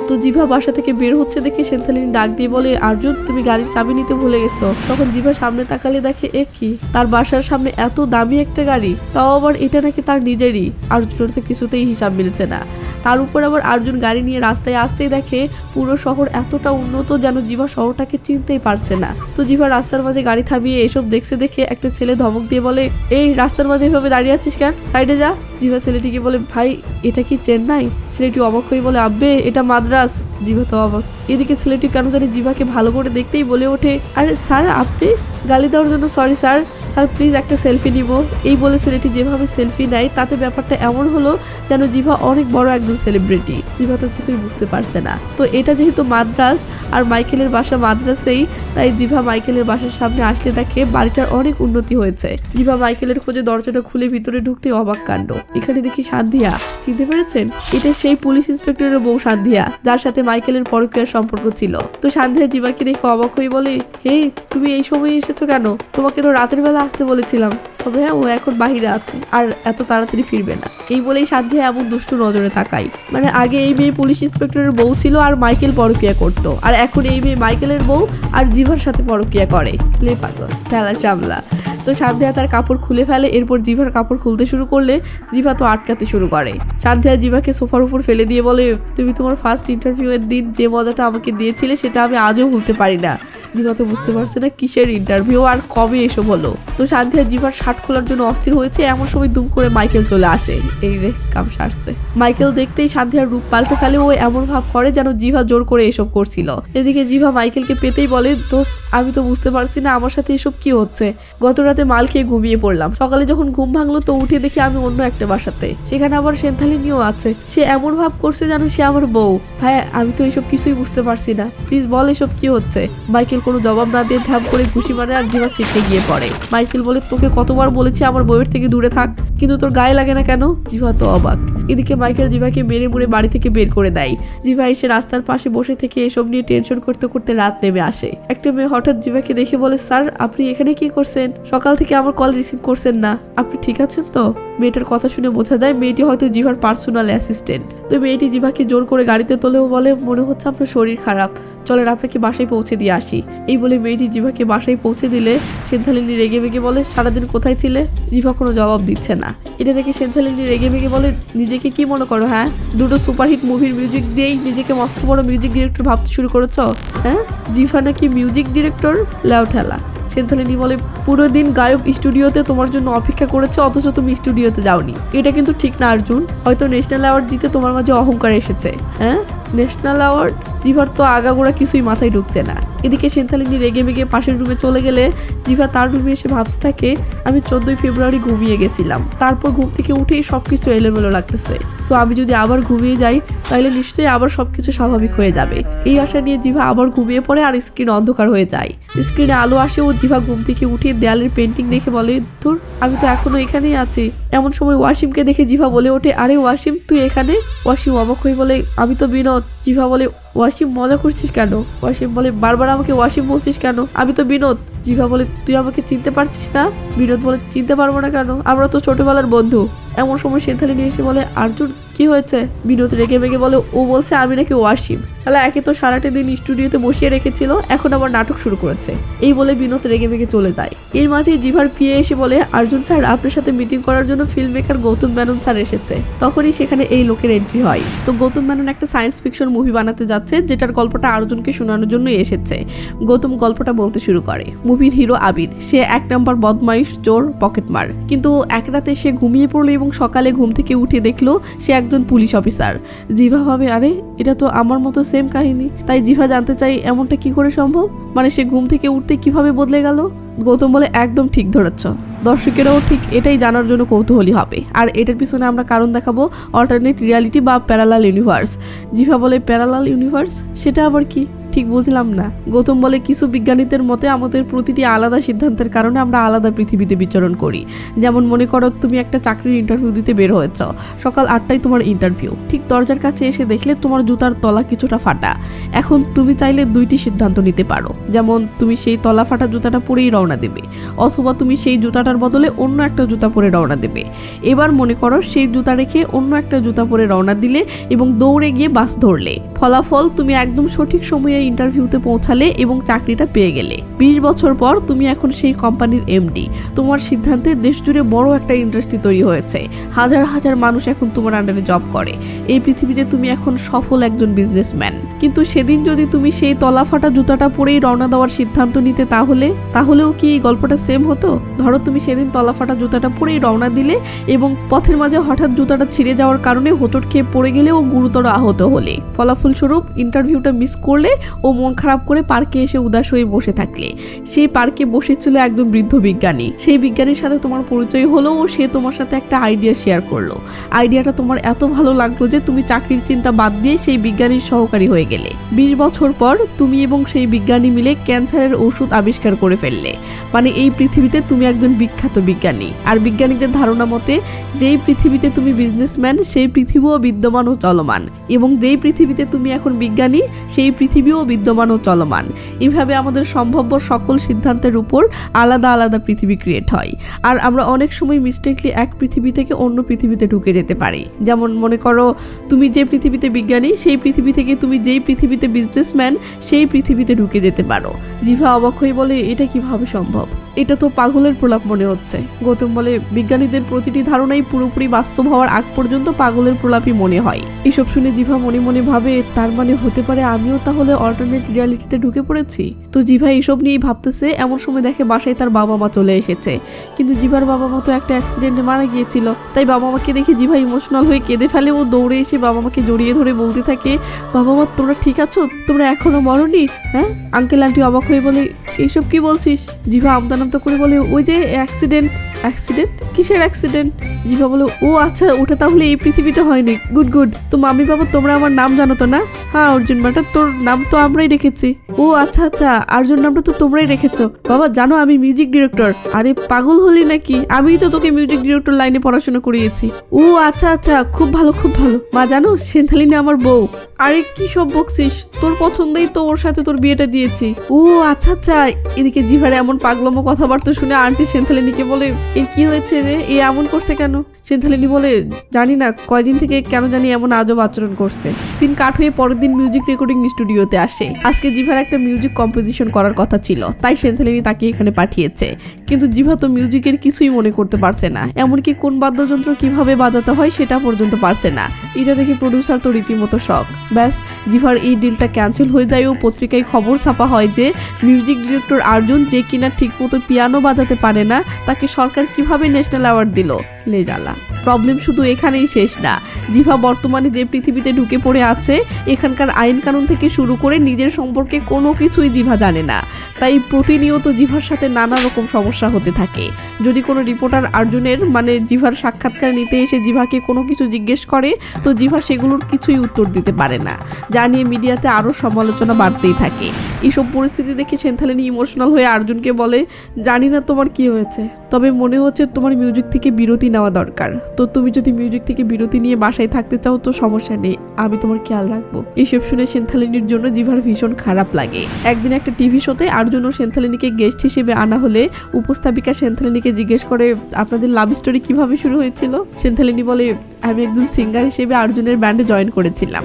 তো জিভা বাসা থেকে বের হচ্ছে দেখে সেন্থালিনী ডাক দিয়ে বলে, অর্জুন তুমি গাড়ির চাবি নিতে ভুলে গেছো। তখন জিভা সামনে তাকালে দেখে এ কি, তার বাসার সামনে এত দামি একটা গাড়ি, তাও আবার এটা নাকি তার নিজেরই। অর্জুনের তো কিছুতেই হিসাব মিলছে না। তার উপর আবার অর্জুন গাড়ি নিয়ে রাস্তায় আসতেই দেখে পুরো শহর এতটা উন্নত যেন জিভা শহরটাকে চিনতেই পারছে না। তো জিভা রাস্তার মাঝে গাড়ি থামিয়ে এসব দেখছে দেখে একটা ছেলে ধমক দিয়ে বলে, এই রাস্তার মাঝে এভাবে দাঁড়িয়ে আছিস কেন, সাইডে যা। জিভা ছেলেটিকে বলে, ভাই এটা কি চেন্নাই? ছেলেটি অবাক হয়ে বলে, আব্বে এটা মাদ্রাস। জিভা তো অবাক। এদিকে ছেলেটি কেন জানি জিভাকে ভালো করে দেখতেই বলে ওঠে, আরে স্যার আপনি? গালি দেওয়ার জন্য সরি স্যার, স্যার প্লিজ একটা সেলফি নিব। এই বলে ছেলেটি যেভাবে সেলফি নেয় তাতে ব্যাপারটা এমন হলো যেন জিভা অনেক বড় একজন সেলিব্রিটি। জিভা তো কিছুই বুঝতে পারছে না। তো এটা যেহেতু মাদ্রাজ আর মাইকেলের বাসা মাদ্রাসেই, তাই জিভা মাইকেলের বাসার সামনে আসলে দেখে বাড়িটার অনেক উন্নতি হয়েছে। জিভা মাইকেলের খোঁজে দরজাটা খুলে ভিতরে ঢুকতে অবাক কাণ্ড, এখানে দেখি সান্ধিয়া। চিনতে পেরেছেন? এটা সেই পুলিশ ইন্সপেক্টরের বউ সান্ধিয়া, যার সাথে মাইকেলের পরকীয়ার সম্পর্ক ছিল। তো সান্ধিয়া জিভাকে দেখে অবাক হয়ে বলে, হে তুমি এই সময় এসেছো কেন? তোমাকে তো রাতের বেলা আসতে বলেছিলাম। তবে হ্যাঁ, ও এখন বাহিরে আছে আর এত তাড়াতাড়ি ফিরবে না। এই বলেই সান্ধিয়া এমন দুষ্টু নজরে তাকাই। মানে আগে এই মেয়ে পুলিশ ইন্সপেক্টরের বউ ছিল আর মাইকেল পরকীয়া করতো, আর এখন এই মেয়ে মাইকেলের বউ আর জিভার সাথে পরকীয়া করে। লে পাগল, খেলা সামলা। তো সান্ধিয়া তার কাপড় খুলে ফেলে, এরপর জিভার কাপড় খুলতে শুরু করলে জিভা তো আটকাতে শুরু করে। সান্ধিয়া জিভাকে সোফার উপর ফেলে দিয়ে বলে, তুমি তোমার ফার্স্ট ইন্টারভিউ এর দিন যে মজাটা আমাকে দিয়েছিলে সেটা আমি আজও ভুলতে পারি না। জিভা তো বুঝতে পারছে না কিসের ইন্টারভিউ আর কবে এসব হলো। তো সান্ধিয়া জিভার শার্ট খোলার জন্য অস্থির হয়েছে, এমন সময় দুম করে মাইকেল চলে আসে। এই রে, কাম সারছে। মাইকেল দেখতেই সান্ধিয়ার রূপ পাল্টে ফেলে, ও এমন ভাব করে যেন জিভা জোর করে এসব করছিল। এদিকে জিভা মাইকেলকে পেতেই বলে, দোস্ত আমি তো বুঝতে পারছি না আমার সাথে এসব কি হচ্ছে। গত রাতে মাল খেয়ে ঘুমিয়ে পড়লাম, সকালে যখন ঘুম ভাঙলো তো উঠে দেখি আমি অন্য একটা বাসাতে, সেখানে আবার সেন্থালিনীও আছে। সে এমন ভাব করছে যেন সে আমার বউ। ভাই আমি তো এসব কিছুই বুঝতে পারছি না, প্লিজ বল এসব কি হচ্ছে। মাইকেল কোনো জবাব না দিয়ে ধ্যাপ করে ঘুষি মারে আর জিভা ছিটকে গিয়ে পড়ে। মাইকেল বলে, তোকে কতবার বলেছি আমার বউয়ের থেকে দূরে থাক, কিন্তু তোর গায়ে লাগে না কেন? জিভা তো অবাক। এদিকে মাইকেল জিভাকে মেরে মুড়ে বাড়ি থেকে বের করে দেয়। জিভা এসে রাস্তার পাশে বসে থেকে এসব নিয়ে টেনশন করতে করতে রাত নেমে আসে। একটা মেয়ে হঠাৎ জিভাকে দেখে বলে, স্যার আপনি এখানে কি করছেন? সকাল থেকে আমার কল রিসিভ করছেন না, আপনি ঠিক আছেন তো? মেয়েটার কথা শুনে বোঝা যায় মেয়েটি হয়তো জিভার পার্সোনাল অ্যাসিস্ট্যান্ট। তো মেয়েটি জিভাকে জোর করে গাড়িতে তোলেও বলে, মনে হচ্ছে আপনার শরীর খারাপ, চলেন আপনাকে বাসায় পৌঁছে দিয়ে আসি। এই বলে মেয়েটি জিভাকে বাসায় পৌঁছে দিলে সেন্থালিনী রেগে মেগে বলে, সারাদিন কোথায় ছিলে? জিভা কোনো জবাব দিচ্ছে না। এটা দেখে সেন্থালিনী রেগে মেগে বলে, নিজেকে কি মনে করো? হ্যাঁ, দুটো সুপারহিট মুভির মিউজিক দিয়েই নিজেকে মস্ত বড় মিউজিক ডিরেক্টর ভাবতে শুরু করেছ? হ্যাঁ, জিভা নাকি মিউজিক ডিরেক্টর? লেও ঠেলা। সেন্থালিনী বলে, পুরো দিন গায়ক স্টুডিওতে তোমার জন্য অপেক্ষা করেছে, অথচ তুমি স্টুডিওতে যাওনি। এটা কিন্তু ঠিক না অর্জুন, হয়তো ন্যাশনাল অ্যাওয়ার্ড জিতে তোমার মাঝে অহংকার এসেছে। হ্যাঁ, ন্যাশনাল অ্যাওয়ার্ড? জিভার তো আগাগোড়া কিছুই মাথায় ঢুকছে না। এদিকে সেন্থালিনী রেগে মেগে পাশের রুমে চলে গেলে জিভা তার রুমে এসে ভাবতে থাকে, আমি 14 ফেব্রুয়ারি ঘুমিয়ে গেছিলাম, তারপর ঘুম থেকে উঠেই সবকিছু এলোমেলো লাগতেছে। সো আমি যদি আবার ঘুমিয়ে যাই তাহলে নিশ্চয়ই আবার সবকিছু স্বাভাবিক হয়ে যাবে। এই আশা নিয়ে জিভা আবার ঘুমিয়ে পড়ে আর স্ক্রিন অন্ধকার হয়ে যায়। স্ক্রিনে আলো আসে ও জিভা ঘুম থেকে উঠে দেয়ালের পেন্টিং দেখে বলে, ধুর আমি তো এখনো এখানেই আছি। এমন সময় ওয়াসিমকে দেখে জিভা বলে ওঠে, আরে ওয়াসিম তুই এখানে? ওয়াসিম অবাক হয়ে বলে, আমি তো বিনোদ। জিভা বলে, ওয়াসিম মজা করছিস কেন? ওয়াসিম বলে, বারবার আমাকে ওয়াসিম বলছিস কেন? আমি তো বিনোদ। জিভা বলে, তুই আমাকে চিনতে পারছিস না? বিনোদ বলে, চিনতে পারবো না কেন, আমরা তো ছোটবেলার বন্ধু। এমন সময় সেন্থালিনী এসে বলে, আর্জুন কি হয়েছে? বিনোদ রেগে মেগে বলে, ও বলছে আমি নাকি ওয়াসিম। শালা একে তো সারাটা দিন স্টুডিওতে বসিয়ে রেখেছিল, এখন আবার নাটক শুরু করেছে। এই বলে বিনোদ রেগে মেগে চলে যায়। এর মাঝে জিভার পিএ এসে বলে, আর্জুন স্যার আপনার সাথে মিটিং করার জন্য film maker Gautam Menon sir এসেছে। তখনই সেখানে এই লোকের এন্ট্রি হয়। তো গৌতম মেনন একটা সায়েন্স ফিকশন মুভি বানাতে যাচ্ছে, যেটার গল্পটা আর্জুনকে শোনানোর জন্য এসেছে। গৌতম গল্পটা বলতে শুরু করে। মুভির হিরো আবির, সে 1 নম্বর বদমাইশ, চোর, পকেটমার। কিন্তু এক রাতে সে ঘুমিয়ে পড়লো এবং সকালে ঘুম থেকে উঠে দেখলো সে একজন পুলিশ অফিসার। জিভা ভাবে, আরে এটা তো আমার মতো সেম কাহিনী। তাই জিভা জানতে চাই এমনটা কি করে সম্ভব, মানে সে ঘুম থেকে উঠতে কিভাবে বদলে গেল। গৌতম বলে, একদম ঠিক ধরেছ, দর্শকেরাও ঠিক এটাই জানার জন্য কৌতূহলী হবে। আর এটার পিছনে আমরা কারণ দেখাবো অল্টারনেট রিয়ালিটি বা প্যারালাল ইউনিভার্স। জিভা বলে, প্যারালাল ইউনিভার্স সেটা আবার কি? ঠিক বুঝলাম না। গৌতম বলে, কিছু বিজ্ঞানীদের মতে আমাদের প্রতিটি আলাদা সিদ্ধান্তের কারণে আমরা আলাদা পৃথিবীতে বিচরণ করি। যেমন মনে করো তুমি একটা চাকরির ইন্টারভিউ দিতে বের হয়েছ, সকাল 8টায় তোমার ইন্টারভিউ। ঠিক দরজার কাছে এসে দেখলে তোমার জুতার তলা কিছুটা ফাটা। এখন তুমি চাইলে 2টি সিদ্ধান্ত নিতে পারো, যেমন তুমি সেই তলা ফাটা জুতাটা পরেই রওনা দেবে, অথবা তুমি সেই জুতাটার বদলে অন্য একটা জুতা পরে রওনা দেবে। এবার মনে করো সেই জুতা রেখে অন্য একটা জুতা পরে রওনা দিলে এবং দৌড়ে গিয়ে বাস ধরলে। ফলাফল তুমি একদম সঠিক সময়ে ইন্টারভিউতে পৌঁছালে এবং চাকরিটা পেয়ে গেলে। 20 বছর পর তুমি এখন সেই কোম্পানির এমডি। তোমার সিদ্ধান্তে দেশ জুড়ে বড় একটা ইন্ডাস্ট্রি তৈরি হয়েছে, হাজার হাজার মানুষ এখন তোমার আন্ডারে জব করে। এই পৃথিবীতে তুমি এখন সফল একজন বিজনেসম্যান। কিন্তু সেদিন যদি তুমি সেই তলাফাটা জুতাটা পরেই রওনা দেওয়ার সিদ্ধান্ত নিতে তাহলেও কি এই গল্পটা সেম হতো? ধরো তুমি সেদিন তলাফাটা জুতাটা পরেই রওনা দিলে এবং পথের মাঝে হঠাৎ জুতাটা ছিঁড়ে যাওয়ার কারণে হোঁচট খেয়ে পড়ে গেলে ও গুরুতর আহত হলে। ফলাফলস্বরূপ ইন্টারভিউটা মিস করলে ও মন খারাপ করে পার্কে এসে উদাস হয়ে বসে থাকলে সেই পার্কে বসেছিল একজন বৃদ্ধ বিজ্ঞানী। সেই বিজ্ঞানীর সাথে তোমার পরিচয় হলো ও সে তোমার সাথে একটা আইডিয়া শেয়ার করলো। আইডিয়াটা তোমার এত ভালো লাগলো যে তুমি চাকরির চিন্তা বাদ দিয়ে সেই বিজ্ঞানীর সহকারী হয়ে গেলে। 20 বছর পর তুমি এবং সেই বিজ্ঞানী মিলে ক্যান্সারের ওষুধ আবিষ্কার করে ফেললে। মানে এই পৃথিবীতে তুমি একজন বিখ্যাত বিজ্ঞানী। আর বিজ্ঞানীদের ধারণা মতে যেই পৃথিবীতে তুমি বিজনেসম্যান সেই পৃথিবীও বিদ্যমান ও চলমান, এবং যেই পৃথিবীতে তুমি এখন বিজ্ঞানী সেই পৃথিবীও বিদ্যমান ও চলমান। এভাবে আমাদের সম্ভাব্য সকল সিদ্ধান্তের উপর আলাদা আলাদা পৃথিবী ক্রিয়েট হয়। আর আমরা অনেক সময় মিস্টেকলি এক পৃথিবী থেকে অন্য পৃথিবীতে ঢুকে যেতে পারি। যেমন মনে করো তুমি যে পৃথিবীতে বিজ্ঞানী সেই পৃথিবী থেকে তুমি যেই পৃথিবীতে বিজনেসম্যান সেই পৃথিবীতে ঢুকে যেতে পারো। জিভা অবাক হয়ে বলে, এটা কিভাবে সম্ভব? এটা তো পাগলের প্রলাপ মনে হচ্ছে। গৌতম বলে, বিজ্ঞানীদের প্রতিটি ধারণাই পুরোপুরি বাস্তব হওয়ার আগ পর্যন্ত পাগলের প্রলাপই মনে হয়। এসব শুনে জিভা মনে মনে ভাবে, তার মানে হতে পারে আমিও তাহলে অল্টারনেট রিয়ালিটিতে ঢুকে পড়েছি। তো জিভা এসব নিয়েই ভাবতেছে, এমন সময় দেখে বাসায় তার বাবা মা চলে এসেছে। কিন্তু জিভার বাবা মা তো একটা অ্যাক্সিডেন্টে মারা গিয়েছিল। তাই বাবা মাকে দেখে জিভা ইমোশনাল হয়ে কেঁদে ফেলে। ও দৌড়ে এসে বাবা মাকে জড়িয়ে ধরে বলতে থাকে, বাবা মা তোমরা ঠিক আছো? তোমরা এখনো মরনি? হ্যাঁ? আঙ্কেল আন্টি অবাক হয়ে বলে, এইসব কি বলছিস? জিভা আমদানামতা করে বলে, ওই যে অ্যাক্সিডেন্ট। অ্যাক্সিডেন্ট? কিসের অ্যাক্সিডেন্ট? জিভা বলে, ও আচ্ছা, ওটা তাহলে এই পৃথিবীতে হয়নি। Good good. তো মামি বাবা তোমরা আমার নাম জানো তো না? হ্যাঁ অর্জুন বেটা, তোর নাম তো আমরাই রেখেছি। ও আচ্ছা আচ্ছা, অর্জুন নামটা তো তোমরাই রেখেছো। বাবা জানো আমি মিউজিক ডিরেক্টর। আরে পাগল হলি নাকি? আমিই তো তোকে মিউজিক ডিরেক্টর লাইনে পড়াশোনা করিয়েছি। ও আচ্ছা আচ্ছা, খুব ভালো খুব ভালো। মা জানো সেন্থালিনী আমার বউ। আরে কি সব বকছিস? তোর পছন্দেই তো ওর সাথে তোর বিয়েটা দিয়েছি। ও আচ্ছা আচ্ছা। এদিকে জিভারে এমন পাগলমো কথাবার্তা শুনে আন্টি সেন্থালিনীকে বলে, এর কি হয়েছে রে? এ এমন করছে কেন? সেন্থালিনী বলে, জানি না, কয়দিন থেকে কেন জানি এমন আজব আচরণ করছে। সিন কাট হয়ে পরের দিন মিউজিক রেকর্ডিং স্টুডিওতে আসে। আজকে জিভার একটা মিউজিক কম্পোজিশন করার কথা ছিল, তাই সেন্থালিনী তাকে এখানে পাঠিয়েছে। কিন্তু জিভা তো মিউজিকের কিছুই মনে করতে পারছে না, এমনকি কোন বাদ্যযন্ত্র কিভাবে বাজাতে হয় সেটা পর্যন্ত পারছে না। এটা দেখে প্রডিউসার তো রীতিমতো শক। ব্যাস, জিভার এই ডিলটা ক্যান্সেল হয়ে যায় ও পত্রিকায় খবর ছাপা হয় যে মিউজিক ডিরেক্টর অর্জুন, যে কিনা ঠিকমতো পিয়ানো বাজাতে পারে না, তাকে সরকার কিভাবে ন্যাশনাল অ্যাওয়ার্ড দিল। লেজালা। প্রবলেম শুধু এখানেই শেষ না। জিভা বর্তমানে যে পৃথিবীতে ঢুকে পড়ে আছে, এখানকার আইন কানুন থেকে শুরু করে নিজের সম্পর্কে কোনো কিছুই জিভা জানে না। তাই প্রতিনিয়ত জিভার সাথে নানা রকম সমস্যা হতে থাকে। যদি কোনো রিপোর্টার অর্জুনের মানে জিভার সাক্ষাৎকার নিতে এসে জিভাকে কোনো কিছু জিজ্ঞেস করে, তো জিভা সেগুলোর কিছুই উত্তর দিতে পারে না, যা নিয়ে মিডিয়াতে আরও সমালোচনা বাড়তেই থাকে। এইসব পরিস্থিতি দেখে সেন্থালিনী ইমোশনাল হয়ে অর্জুনকে বলে, জানি না তোমার কি হয়েছে, তবে মনে হচ্ছে তোমার মিউজিক থেকে বিরতি নেওয়া দরকার। তো তুমি যদি মিউজিক থেকে বিরতি নিয়ে বাসায় থাকতে চাও তো সমস্যা নেই, আমি তোমার খেয়াল রাখবো। এইসব শুনে সেন্থালিনীর জন্য জিভার ভীষণ খারাপ লাগে। একদিন একটা টিভি শোতে অর্জুন ও সেন্থালিনীকে গেস্ট হিসেবে আনা হলে উপস্থাপিকা সেন্থালিনীকে জিজ্ঞেস করে, আপনাদের লাভ স্টোরি কিভাবে শুরু হয়েছিল? সেন্থালিনী বলে, আমি একজন সিঙ্গার হিসেবে অর্জুনের ব্যান্ডে জয়েন করেছিলাম।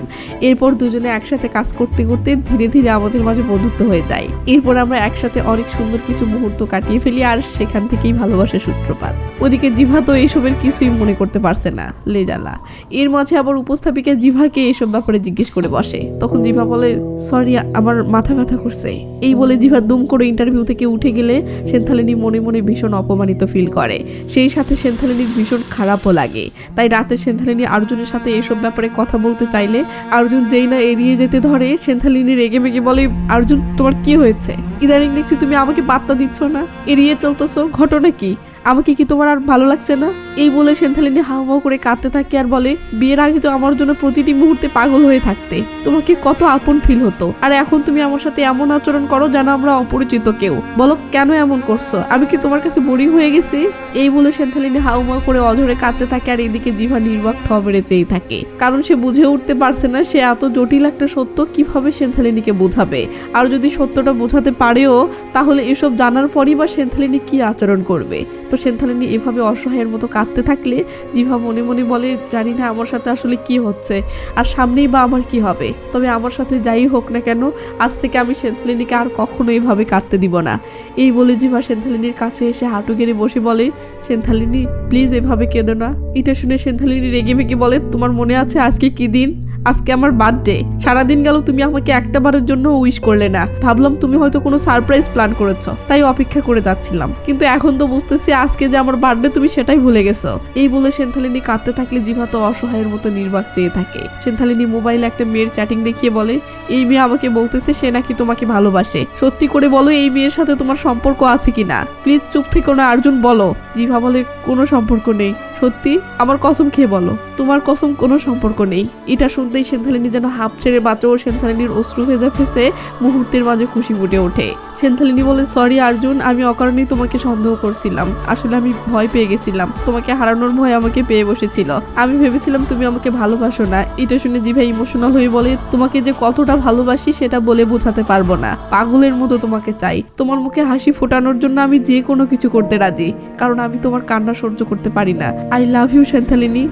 এরপর দুজনে একসাথে কাজ করতে করতে ধীরে ধীরে আমাদের মাঝে বন্ধুত্ব হয়ে যায়। এরপর আমরা একসাথে অনেক সুন্দর কিছু মুহূর্ত কাটিয়ে ফেলি, আর সেখান থেকেই ভালোবাসার সূত্রপাত। ওদিকে জিভা তো এইসবের কিছুই মনে করতে পারছে না। লেজালা। এর মাঝে আবার উপস্থাপিকা জিভাকে এসব ব্যাপারে জিজ্ঞেস করে বসে। তখন জিভা বলে, সরি আমার মাথা ব্যথা করছে। এই বলে জিভা দুম করে ইন্টারভিউ থেকে উঠে গেলে সেন্থালিনী মনে মনে ভীষণ অপমানিত ফিল করে। সেই সাথে সেন্থালিনীর ভীষণ খারাপও লাগে। তাই রাতে সেন্থালিনী অর্জুনের সাথে এসব ব্যাপারে কথা বলতে চাইলে অর্জুন যেই না এড়িয়ে যেতে ধরে, সেন্থালিনী রেগে মেগে বলে, অর্জুন তোমার কি হয়েছে? ইদানিং দেখছি তুমি আমাকে পাত্তা দিচ্ছ না, এড়িয়ে চলতেছো, ঘটনা কি? আমাকে কি তোমার আর ভালো লাগছে না? এই বলে সেন্থালিনী হাউমাউ করে কাঁদতে থাকে আর বলে, বিয়ের আগে তো আমার জন্য প্রতিটি মুহূর্তে পাগল হয়ে থাকতে, তোমাকে কত আপন ফিল হতো, আর এখন তুমি আমার সাথে এমন আচরণ করো যেন আমরা অপরিচিত কেউ। বলো কেন এমন করছো? আমি কি তোমার কাছে বোরিং হয়ে গেছি? এই বলে সেন্থালিনী হাউমাউ করে অঝরে কাঁদতে থাকে, আর এদিকে জিভা নির্বাক থমেরে চেয়ে থাকে, কারণ সে বুঝে উঠতে পারছে না সে এত জটিল একটা সত্য কিভাবে সেন্থালিনীকে বোঝাবে। আর যদি সত্যটা বোঝাতে পারেও, তাহলে এসব জানার পরই বা সেন্থালিনী কি আচরণ করবে? তো সেন্থালিনী এভাবে অসহায়ের মতো কাঁদতে থাকলে জিভা মনে মনে বলে, জানি না আমার সাথে আসলে কি হচ্ছে, আর সামনেই বা আমার কি হবে। তবে আমার সাথে যাই হোক না কেন, আজ থেকে আমি সেন্থালিনীকে আর কখনো এইভাবে কাঁদতে দিব না। এই বলে জিভা সেন্থালিনীর কাছে এসে হাঁটু গেড়ে বসে বলে, সেন্থালিনী প্লিজ এভাবে কেঁদো না। এটা শুনে সেন্থালিনী রেগে মেগে বলে, তোমার মনে আছে আজকে কি দিন? আজকে আমার বার্থডে, সারাদিন গেল তুমি আমাকে একটা বারের জন্য উইশ করলে না। ভাবলাম তুমি হয়তো কোনো সারপ্রাইজ প্ল্যান করেছো, তাই অপেক্ষা করে যাচ্ছিলাম, কিন্তু এখন তো বুঝতেছি আজকে যে আমার বার্থডে তুমি সেটাই ভুলে গেছো। এই বলে সেন্থালিনী কাঁদতে থাকলে জিভা তো অসহায়ের মতো নির্বাক চেয়ে থাকে। সেন্থালিনী মোবাইলে একটা মেয়ের চ্যাটিং দেখিয়ে বলে, এই মেয়ে আমাকে বলতেছে সে নাকি তোমাকে ভালোবাসে, সত্যি করে বলো এই মেয়ের সাথে তোমার সম্পর্ক আছে কিনা? প্লিজ চুপ থেকো না অর্জুন, বলো। জিভা বলে, কোনো সম্পর্ক নেই। সত্যি? আমার কসম খেয়ে বলো। তোমার কসম, কোনো সম্পর্ক নেই। এটা শুনতেই সেন্থালিনী যেন হাঁপ ছেড়ে বাঁচো। সেন্থালিনীর অশ্রু ভেজা ফেসে মুহূর্তের মাঝে খুশি ফুটে ওঠে। সেন্থালিনী বলে, সরি অর্জুন, আমি অকারণেই তোমাকে সন্দেহ করছিলাম। আসলে আমি ভয় পেয়ে গেছিলাম, তোমাকে হারানোর ভয় আমাকে পেয়ে বসেছিল। আমি ভেবেছিলাম তুমি আমাকে ভালোবাসো না। এটা শুনে জিভা ইমোশনাল হয়ে বলে, তোমাকে যে কতটা ভালোবাসি সেটা বলে বোঝাতে পারবো না। পাগলের মতো তোমাকে চাই। তোমার মুখে হাসি ফোটানোর জন্য আমি যে কোনো কিছু করতে রাজি, কারণ আমি তোমার কান্না সহ্য করতে পারি না। I love you Senthalini.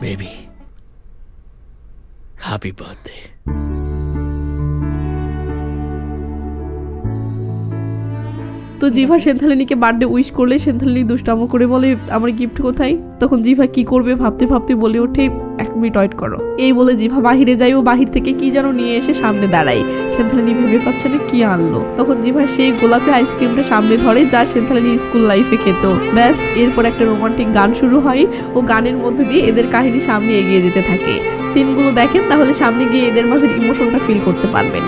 Baby happy birthday. তো জিভা সেন্থালিনীকে বার্থডে উইশ করলে সেন্থালিনী দুষ্টামো করে বলে, আমার গিফট কোথায়? তখন জিভা কি করবে ভাবতে ভাবতে বলে ওঠে, 1 মিনিট ওয়েট করো। এই বলে জিভা বাহিরে যায় ও বাহির থেকে কি যেন নিয়ে এসে সামনে দাঁড়ায়। সেন্থালিনী ভেবে পাচ্ছে না কি আনলো। তখন জিভা সেই গোলাপি আইসক্রিমটা সামনে ধরে যা সেন্থালিনী স্কুল লাইফে খেত। ব্যাস, এরপর একটা রোমান্টিক গান শুরু হয় ও গানের মধ্যে দিয়ে এদের কাহিনী সামনে এগিয়ে যেতে থাকে। সিনগুলো দেখেন তাহলে সামনে গিয়ে এদের মাঝে ইমোশনটা ফিল করতে পারবেন।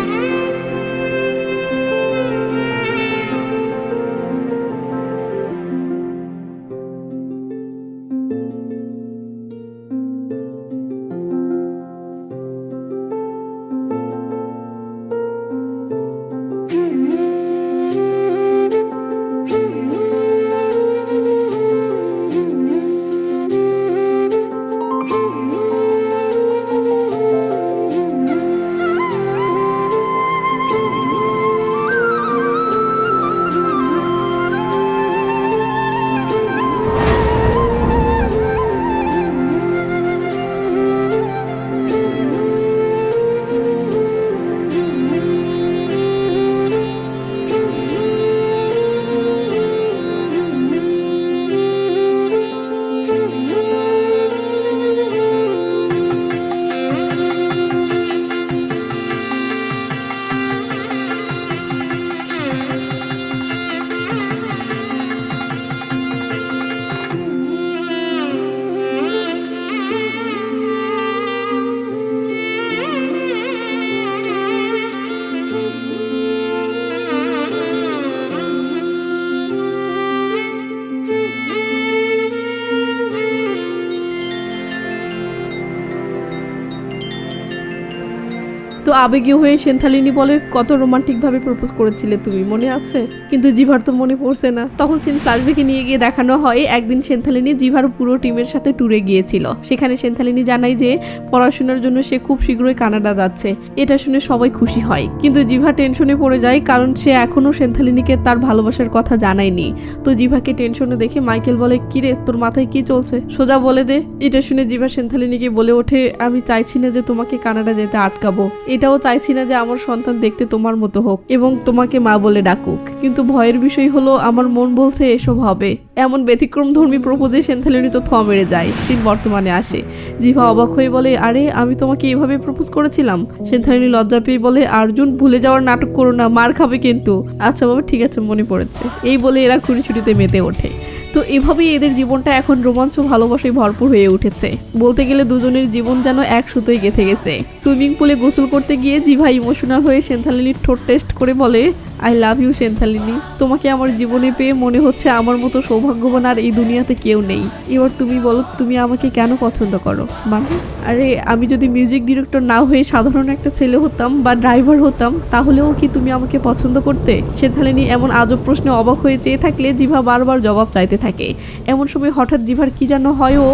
তো আবেগীয় হয়ে সেন্থালিনী বলে, কত রোমান্টিক ভাবে প্রপোজ করেছিলে তুমি, মনে আছে? কিন্তু জিভার তো মনে পড়ছে না। তখন সিন ফ্ল্যাশব্যাকে নিয়ে গিয়ে দেখানো হয় একদিন সেন্থালিনী জিভার পুরো টিমের সাথে ট্যুরে গিয়েছিল। সেখানে সেন্থালিনী জানায় যে পড়াশোনার জন্য সে খুব শীঘ্রই কানাডা যাচ্ছে। এটা শুনে সবাই খুশি হয়, কিন্তু জিভা টেনশনে পড়ে যায়, কারণ সে এখনো সেন্থালিনীকে তার ভালোবাসার কথা জানায়নি। তো জিভাকে টেনশনে দেখে মাইকেল বলে, কিরে তোর মাথায় কি চলছে, সোজা বলে দে। এটা শুনে জিভা সেন্থালিনীকে বলে ওঠে, আমি চাইছি না যে তোমাকে কানাডা যেতে আটকাবো, এটাও চাইছি না যে আমার সন্তান দেখতে তোমার মতো হোক এবং তোমাকে মা বলে ডাকুক, কিন্তু ভয়ের বিষয় হলো আমার মন বলছে এসব হবে। এমন ব্যতিক্রম ধর্মী প্রপোজে সেন্থালিনী তো থ মেরে যায়। সিন বর্তমানে আসে। জিভা অবাক হয়ে বলে, আরে আমি তোমাকে এভাবে প্রপোজ করেছিলাম? সেন্থালিনী লজ্জা পেয়ে বলে, অর্জুন ভুলে যাওয়ার নাটক করো না, মার খাবে কিন্তু। আচ্ছা বাবা ঠিক আছে, মনে পড়েছে। এই বলে এরা খুনসুটিতে মেতে ওঠে। তো এভাবেই এদের জীবনটা এখন রোমাঞ্চ ভালোবাসায় ভরপুর হয়ে উঠেছে। বলতে গেলে দুজনের জীবন যেন এক সুতোয় গেঁথে গেছে। সুইমিং পুলে গোসল করতে গিয়ে জিভা ইমোশনাল হয়ে সেন্থালিনীর ঠোঁট টেস্ট করে বলে, আই লাভ ইউ সেন্থালিনী। তোমাকে আমার জীবনে পেয়ে মনে হচ্ছে আমার মতো সৌভাগ্যবান আর এই দুনিয়াতে কেউ নেই। এবার তুমি বলো, তুমি আমাকে কেন পছন্দ করো? মানে আরে আমি যদি মিউজিক ডিরেক্টর না হয়ে সাধারণ একটা ছেলে হতাম বা ড্রাইভার হতাম, তাহলেও কি তুমি আমাকে পছন্দ করতে? সেন্থালিনী এমন আজব প্রশ্নে অবাক হয়ে চেয়ে থাকলে জিভা বারবার জবাব চাইতে থাকে। এমন সময় হঠাৎ জিভার কি যেন হয়। ও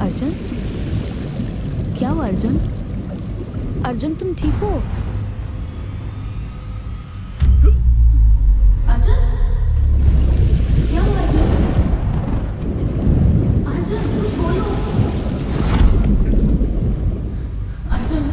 अर्जुन, क्या हुआ अर्जुन? अर्जुन तुम ठीक हो? अर्जुन, क्या हुआ अर्जुन? अर्जुन कुछ बोलो। अर्जुन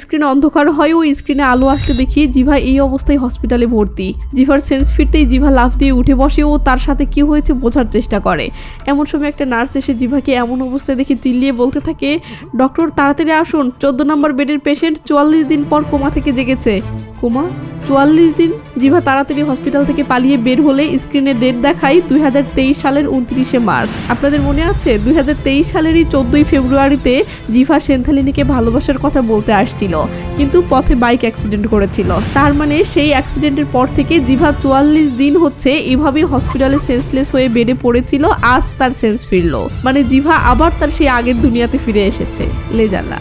স্ক্রিনে অন্ধকার হয় ও স্ক্রিনে আলো আসতে দেখি জিভা এই অবস্থায় হসপিটালে ভর্তি। জিভার সেন্স ফিরতেই জিভা লাফ দিয়ে উঠে বসে ও তার সাথে কি হয়েছে বোঝার চেষ্টা করে। এমন সময় একটা নার্স এসে জিভাকে এমন অবস্থায় দেখে চিল্লিয়ে বলতে থাকে, ডক্টর তাড়াতাড়ি আসুন, 14 নম্বর বেডের পেশেন্ট 44 দিন পর কোমা থেকে জেগেছে। কোমা? 44 দিন? জিভা তাড়াতাড়ি হসপিটাল থেকে পালিয়ে বের হলে স্ক্রিনে ডেট দেখায় 2023 সালের 29শে মার্চ। আপনাদের মনে আছে 2023 সালেরই 14ই ফেব্রুয়ারিতে জিভা সেন্থালিনীকে ভালোবাসার কথা বলতে আসছিল, কিন্তু পথে বাইক অ্যাক্সিডেন্ট করেছিল। তার মানে সেই অ্যাক্সিডেন্টের পর থেকে জিভা 44 দিন হচ্ছে এভাবেই হসপিটালে সেন্সলেস হয়ে বেডে পড়েছিল। আজ তার সেন্স ফিরল, মানে জিভা আবার তার সেই আগের দুনিয়াতে ফিরে এসেছে। লেজালা।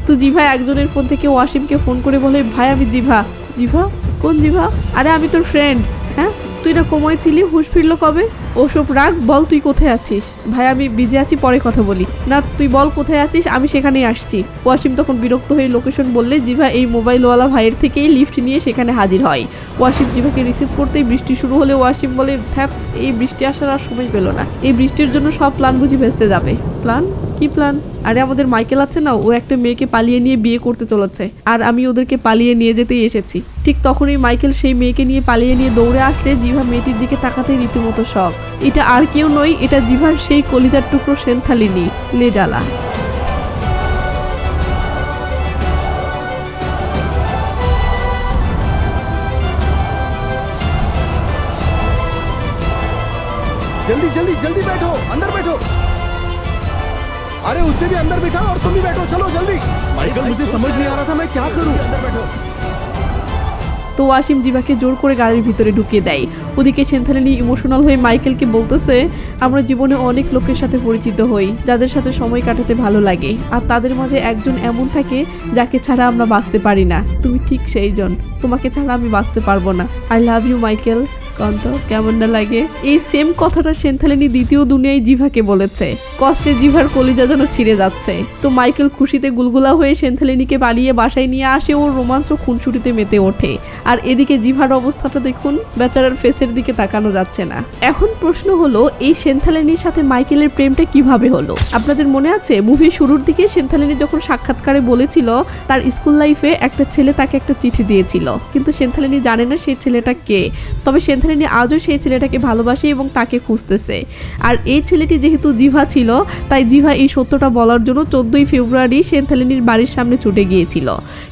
তো জিভা একজনের ফোন থেকে ওয়াসিমকে ফোন করে বলে, ভাই আমি জিভা। জিভা? কোন জিভা? আরে আমি তোর ফ্রেন্ড। হ্যাঁ, তুই না কোমায় ছিলি, হুঁশ ফিরলো কবে? ওসব রাগ, বল তুই কোথায় আছিস? ভাই আমি বিজি আছি, পরে কথা বলি। না তুই বল কোথায় আছিস, আমি সেখানেই আসছি। ওয়াসিম তখন বিরক্ত হয়ে লোকেশন বললে জিভা এই মোবাইলওয়ালা ভাইয়ের থেকেই লিফট নিয়ে সেখানে হাজির হয়। ওয়াসিম জিভাকে রিসিভ করতেই বৃষ্টি শুরু হলে ওয়াসিম বলে, থ্যাপ, এই বৃষ্টি আসার আর সময় পেল না। এই বৃষ্টির জন্য সব প্ল্যান বুঝি ভেস্তে যাবে। প্ল্যান? কি প্ল্যান? আরে আমাদের মাইকেল আছে না, ও একটা মেয়েকে পালিয়ে নিয়ে বিয়ে করতে চলেছে, আর আমি ওদেরকে পালিয়ে নিয়ে যেতেই এসেছি। ঠিক তখনই মাইকেল সেই মেয়েকে নিয়ে পালিয়ে নিয়ে দৌড়ে আসলে জিভা মেয়েটির দিকে তাকাতেই রীতিমতো শখ। এটা আর কেউ নয়, এটা জিভার সেই কলিজার টুকরো সেন্থালিনী, লেজালা। जल्दी जल्दी जल्दी बैठो, अंदर बैठो। अरे उससे भी अंदर बैठा और तुम भी बैठो, चलो जल्दी। माइकल मुझे समझ नहीं आ रहा था मैं क्या करूं। अंदर बैठो। তো ওয়াসিম জিভাকে জোর করে গাড়ির ভিতরে ঢুকিয়ে দেয়। ওদিকে সেন্থালিনী ইমোশনাল হয়ে মাইকেলকে বলতেছে, আমরা জীবনে অনেক লোকের সাথে পরিচিত হই, যাদের সাথে সময় কাটাতে ভালো লাগে, আর তাদের মাঝে একজন এমন থাকে যাকে ছাড়া আমরা বাঁচতে পারি না। তুমি ঠিক সেই জন, তোমাকে ছাড়া আমি বাঁচতে পারবো না। I love you Michael. কন্ত কেমন না লাগে? এই সেম কথাটা সেন্থালিনী দ্বিতীয় দুনিয়ায় জিভাকে বলেছে। কষ্টে জিভার কলিজা যেন ছিঁড়ে যাচ্ছে। তো মাইকেল খুশিতে গুলগুলা হয়ে সেন্থালিনীকে পালিয়ে বাসায় নিয়ে আসে ও রোমাঞ্চ খুনসুটিতে মেতে ওঠে। আর এদিকে জিভার অবস্থাটা দেখুন, বেচারার ফেসের দিকে তাকানো যাচ্ছে না। এখন প্রশ্ন হলো, এই সেন্থালিনীর সাথে মাইকেলের প্রেমটা কিভাবে হলো? আপনাদের মনে আছে মুভির শুরুর দিকে সেন্থালিনী যখন সাক্ষাৎকারে বলেছিল তার স্কুল লাইফে একটা ছেলে তাকে একটা চিঠি দিয়েছিল, কিন্তু সেন্থালিনী জানে না সেই ছেলেটা কে। তবে সেন্থালিনী আজও সেই ছেলেটাকে ভালোবাসে এবং তাকে খুঁজতেছে। আর এই ছেলেটি যেহেতু জিভা ছিল, তাই জিভা এই সত্যটা বলার জন্য 14ই ফেব্রুয়ারি সেন্থালিনীর বাড়ির সামনে ছুটে গিয়েছিল।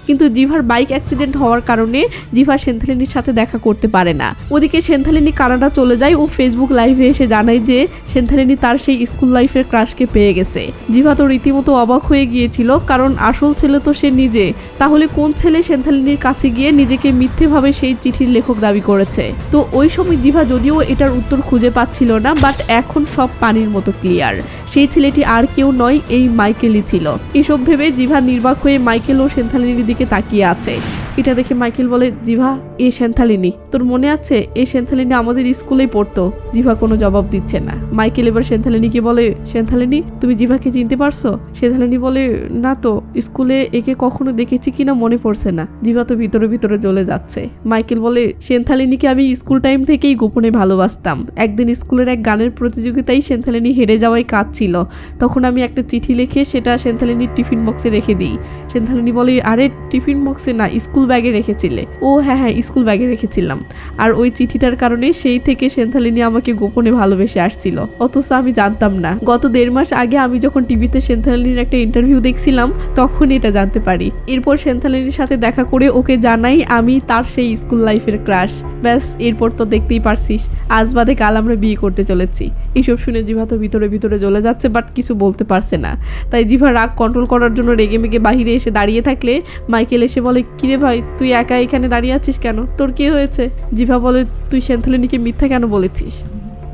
কিন্তু জিভার বাইক অ্যাক্সিডেন্ট হওয়ার কারণে জিভা সেন্থালিনীর সাথে দেখা করতে পারে না। ওদিকে সেন্থালিনী কানাডা চলে যায় ও ফেসবুক লাইভে এসে জানায় যে সেন্থালিনী তার সেই স্কুল লাইফের ক্রাশকে পেয়ে গেছে। জিভা তো রীতিমতো অবাক হয়ে গিয়েছিল, কারণ আসল ছেলে তো সে নিজে। তাহলে কোন ছেলে সেন্থালিনীর কাছে গিয়ে নিজেকে মিথ্যেভাবে সেই চিঠির লেখক দাবি করেছে? তো ওই সময় জিভা যদিও এটার উত্তর খুঁজে পাচ্ছিল না, বাট এখন সব পানির মতো ক্লিয়ার। সেই ছেলেটি আর কেউ নয়, এই মাইকেলই ছিল। এসব ভেবে জিভা নির্বাক হয়ে মাইকেল ও সেন্থালিনীর দিকে তাকিয়ে আছে। এটা দেখে মাইকেল বলে, জিভা এ সেন্থালিনী, তোর মনে আছে এই সেন্থালিনী আমাদের স্কুলেই পড়তো? জিভা কোনো জবাব দিচ্ছে না। মাইকেল এবার সেন্থালিনীকে বলে, সেন্থালিনী তুমি জিভাকে চিনতে পারছো? সেন্থালিনী বলে, না তো, স্কুলে একে কখনো দেখেছি কিনা মনে পড়ছে না। জিভা তো ভিতরে ভিতরে জ্বলে যাচ্ছে। মাইকেল বলে, সেন্থালিনীকে আমি স্কুল টাইম থেকেই গোপনে ভালোবাসতাম। একদিন স্কুলের এক গানের প্রতিযোগিতায় সেন্থালিনী হেরে যাওয়ায় কাঁদছিল। তখন আমি একটা চিঠি লিখে সেটা সেন্থালিনীর টিফিন বক্সে রেখে দিই। সেন্থালিনী বলে, আরে টিফিন বক্সে না, স্কুল ব্যাগে রেখেছিলে? ও হ্যাঁ হ্যাঁ, স্কুল ব্যাগে রেখেছিলাম। আর ওই চিঠিটার কারণে সেই থেকে সেন্থালিনী আমাকে গোপনে ভালোবেসে আসছিল, অথচ আমি জানতাম না। গত 1.5 মাস আগে আমি যখন টিভিতে সেন্থালিনীর একটা ইন্টারভিউ দেখছিলাম, তখন এটা জানতে পারি। এরপর সেন্থালিনীর সাথে দেখা করে ওকে জানাই আমি তার সেই স্কুল লাইফের ক্রাশ। ব্যাস, এরপর তো দেখতেই পারছিস, আজ বাদে কাল আমরা বিয়ে করতে চলেছি। এইসব শুনে জিভা তো ভিতরে ভিতরে জ্বলে যাচ্ছে, বাট কিছু বলতে পারছে না। তাই জিভা রাগ কন্ট্রোল করার জন্য রেগে মেগে বাহিরে এসে দাঁড়িয়ে থাকলে মাইকেল এসে বলে, কিরে ভাই তুই একা এখানে দাঁড়িয়ে আছিস কেন? তোর কি হয়েছে? জিভা বলে, তুই সেন্থালিনীকে মিথ্যা কেন বলেছিস?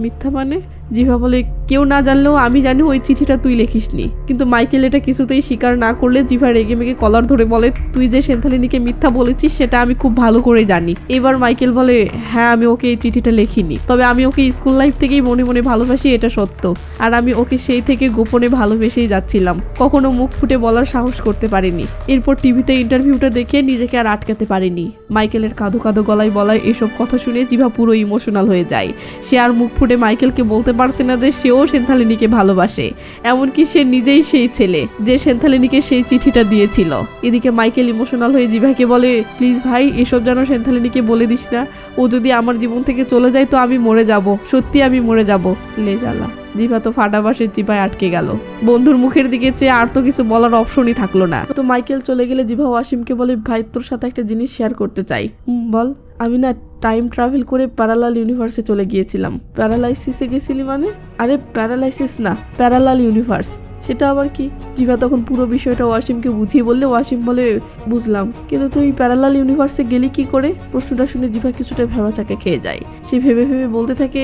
মিথ্যা মানে? জিভা বলে, কেউ না জানলেও আমি জানি ওই চিঠিটা তুই লিখিসনি। কিন্তু মাইকেল এটা কিছুতেই স্বীকার না করলে জিভা রেগে মেগে কলার ধরে বলে, তুই যে সেন্থালিনীকে মিথ্যা বলেছিস সেটা আমি খুব ভালো করে জানি। এবার মাইকেল বলে, হ্যাঁ আমি ওকে এই চিঠিটা লিখিনি, তবে আমি ওকে স্কুল লাইফ থেকেই মনে মনে ভালোবাসি, এটা সত্য। আর আমি ওকে সেই থেকে গোপনে ভালোবেসেই যাচ্ছিলাম, কখনো মুখ ফুটে বলার সাহস করতে পারিনি। এরপর টিভিতে ইন্টারভিউটা দেখে নিজেকে আর আটকাতে পারিনি। মাইকেলের কাঁদো কাঁদো গলায় বলায় এসব কথা শুনে জিভা পুরো ইমোশনাল হয়ে যায়। সে আর মুখ ফুটে মাইকেলকে বলতে পারছে না যে সেও সেও সেন্থালিনীকে ভালোবাসে, এমনকি সে নিজেই সেই ছেলে যে সেন্থালিনীকে সেই চিঠিটা দিয়েছিল। এদিকে মাইকেল ইমোশনাল হয়ে জিভাকে বলে, প্লিজ ভাই এসব যেন সেন্থালিনীকে বলে দিস না, ও যদি আমার জীবন থেকে চলে যায় তো আমি মরে যাব, সত্যি আমি মরে যাব। লে জ্বালা, জিভা তো ফাটাবাসের চিপায় আটকে গেল। বন্ধুর মুখের দিকে চেয়ে আর তো কিছু বলার অপশনই থাকলো না। তো মাইকেল চলে গেলে জিভা ওয়াসিমকে বলে, ভাই তোর সাথে একটা জিনিস শেয়ার করতে চাই। বল। আমি না টাইম ট্রাভেল করে প্যারালাল ইউনিভার্সে চলে গিয়েছিলাম। প্যারালাইসিসে গেছিলি মানে? আরে প্যারালাইসিস না, প্যারালাল ইউনিভার্স। সেটা আবার কি? জিভা তখন পুরো বিষয়টা ওয়াসিমকে বুঝিয়ে বললে ওয়াসিম বলে, বুঝলাম, কিন্তু তুই প্যারালাল ইউনিভার্সে গেলি কি করে? প্রশ্নটা শুনে জিভা কিছুটা ভেবাচাকে খেয়ে যায়। সে ভেবে ভেবে বলতে থাকে,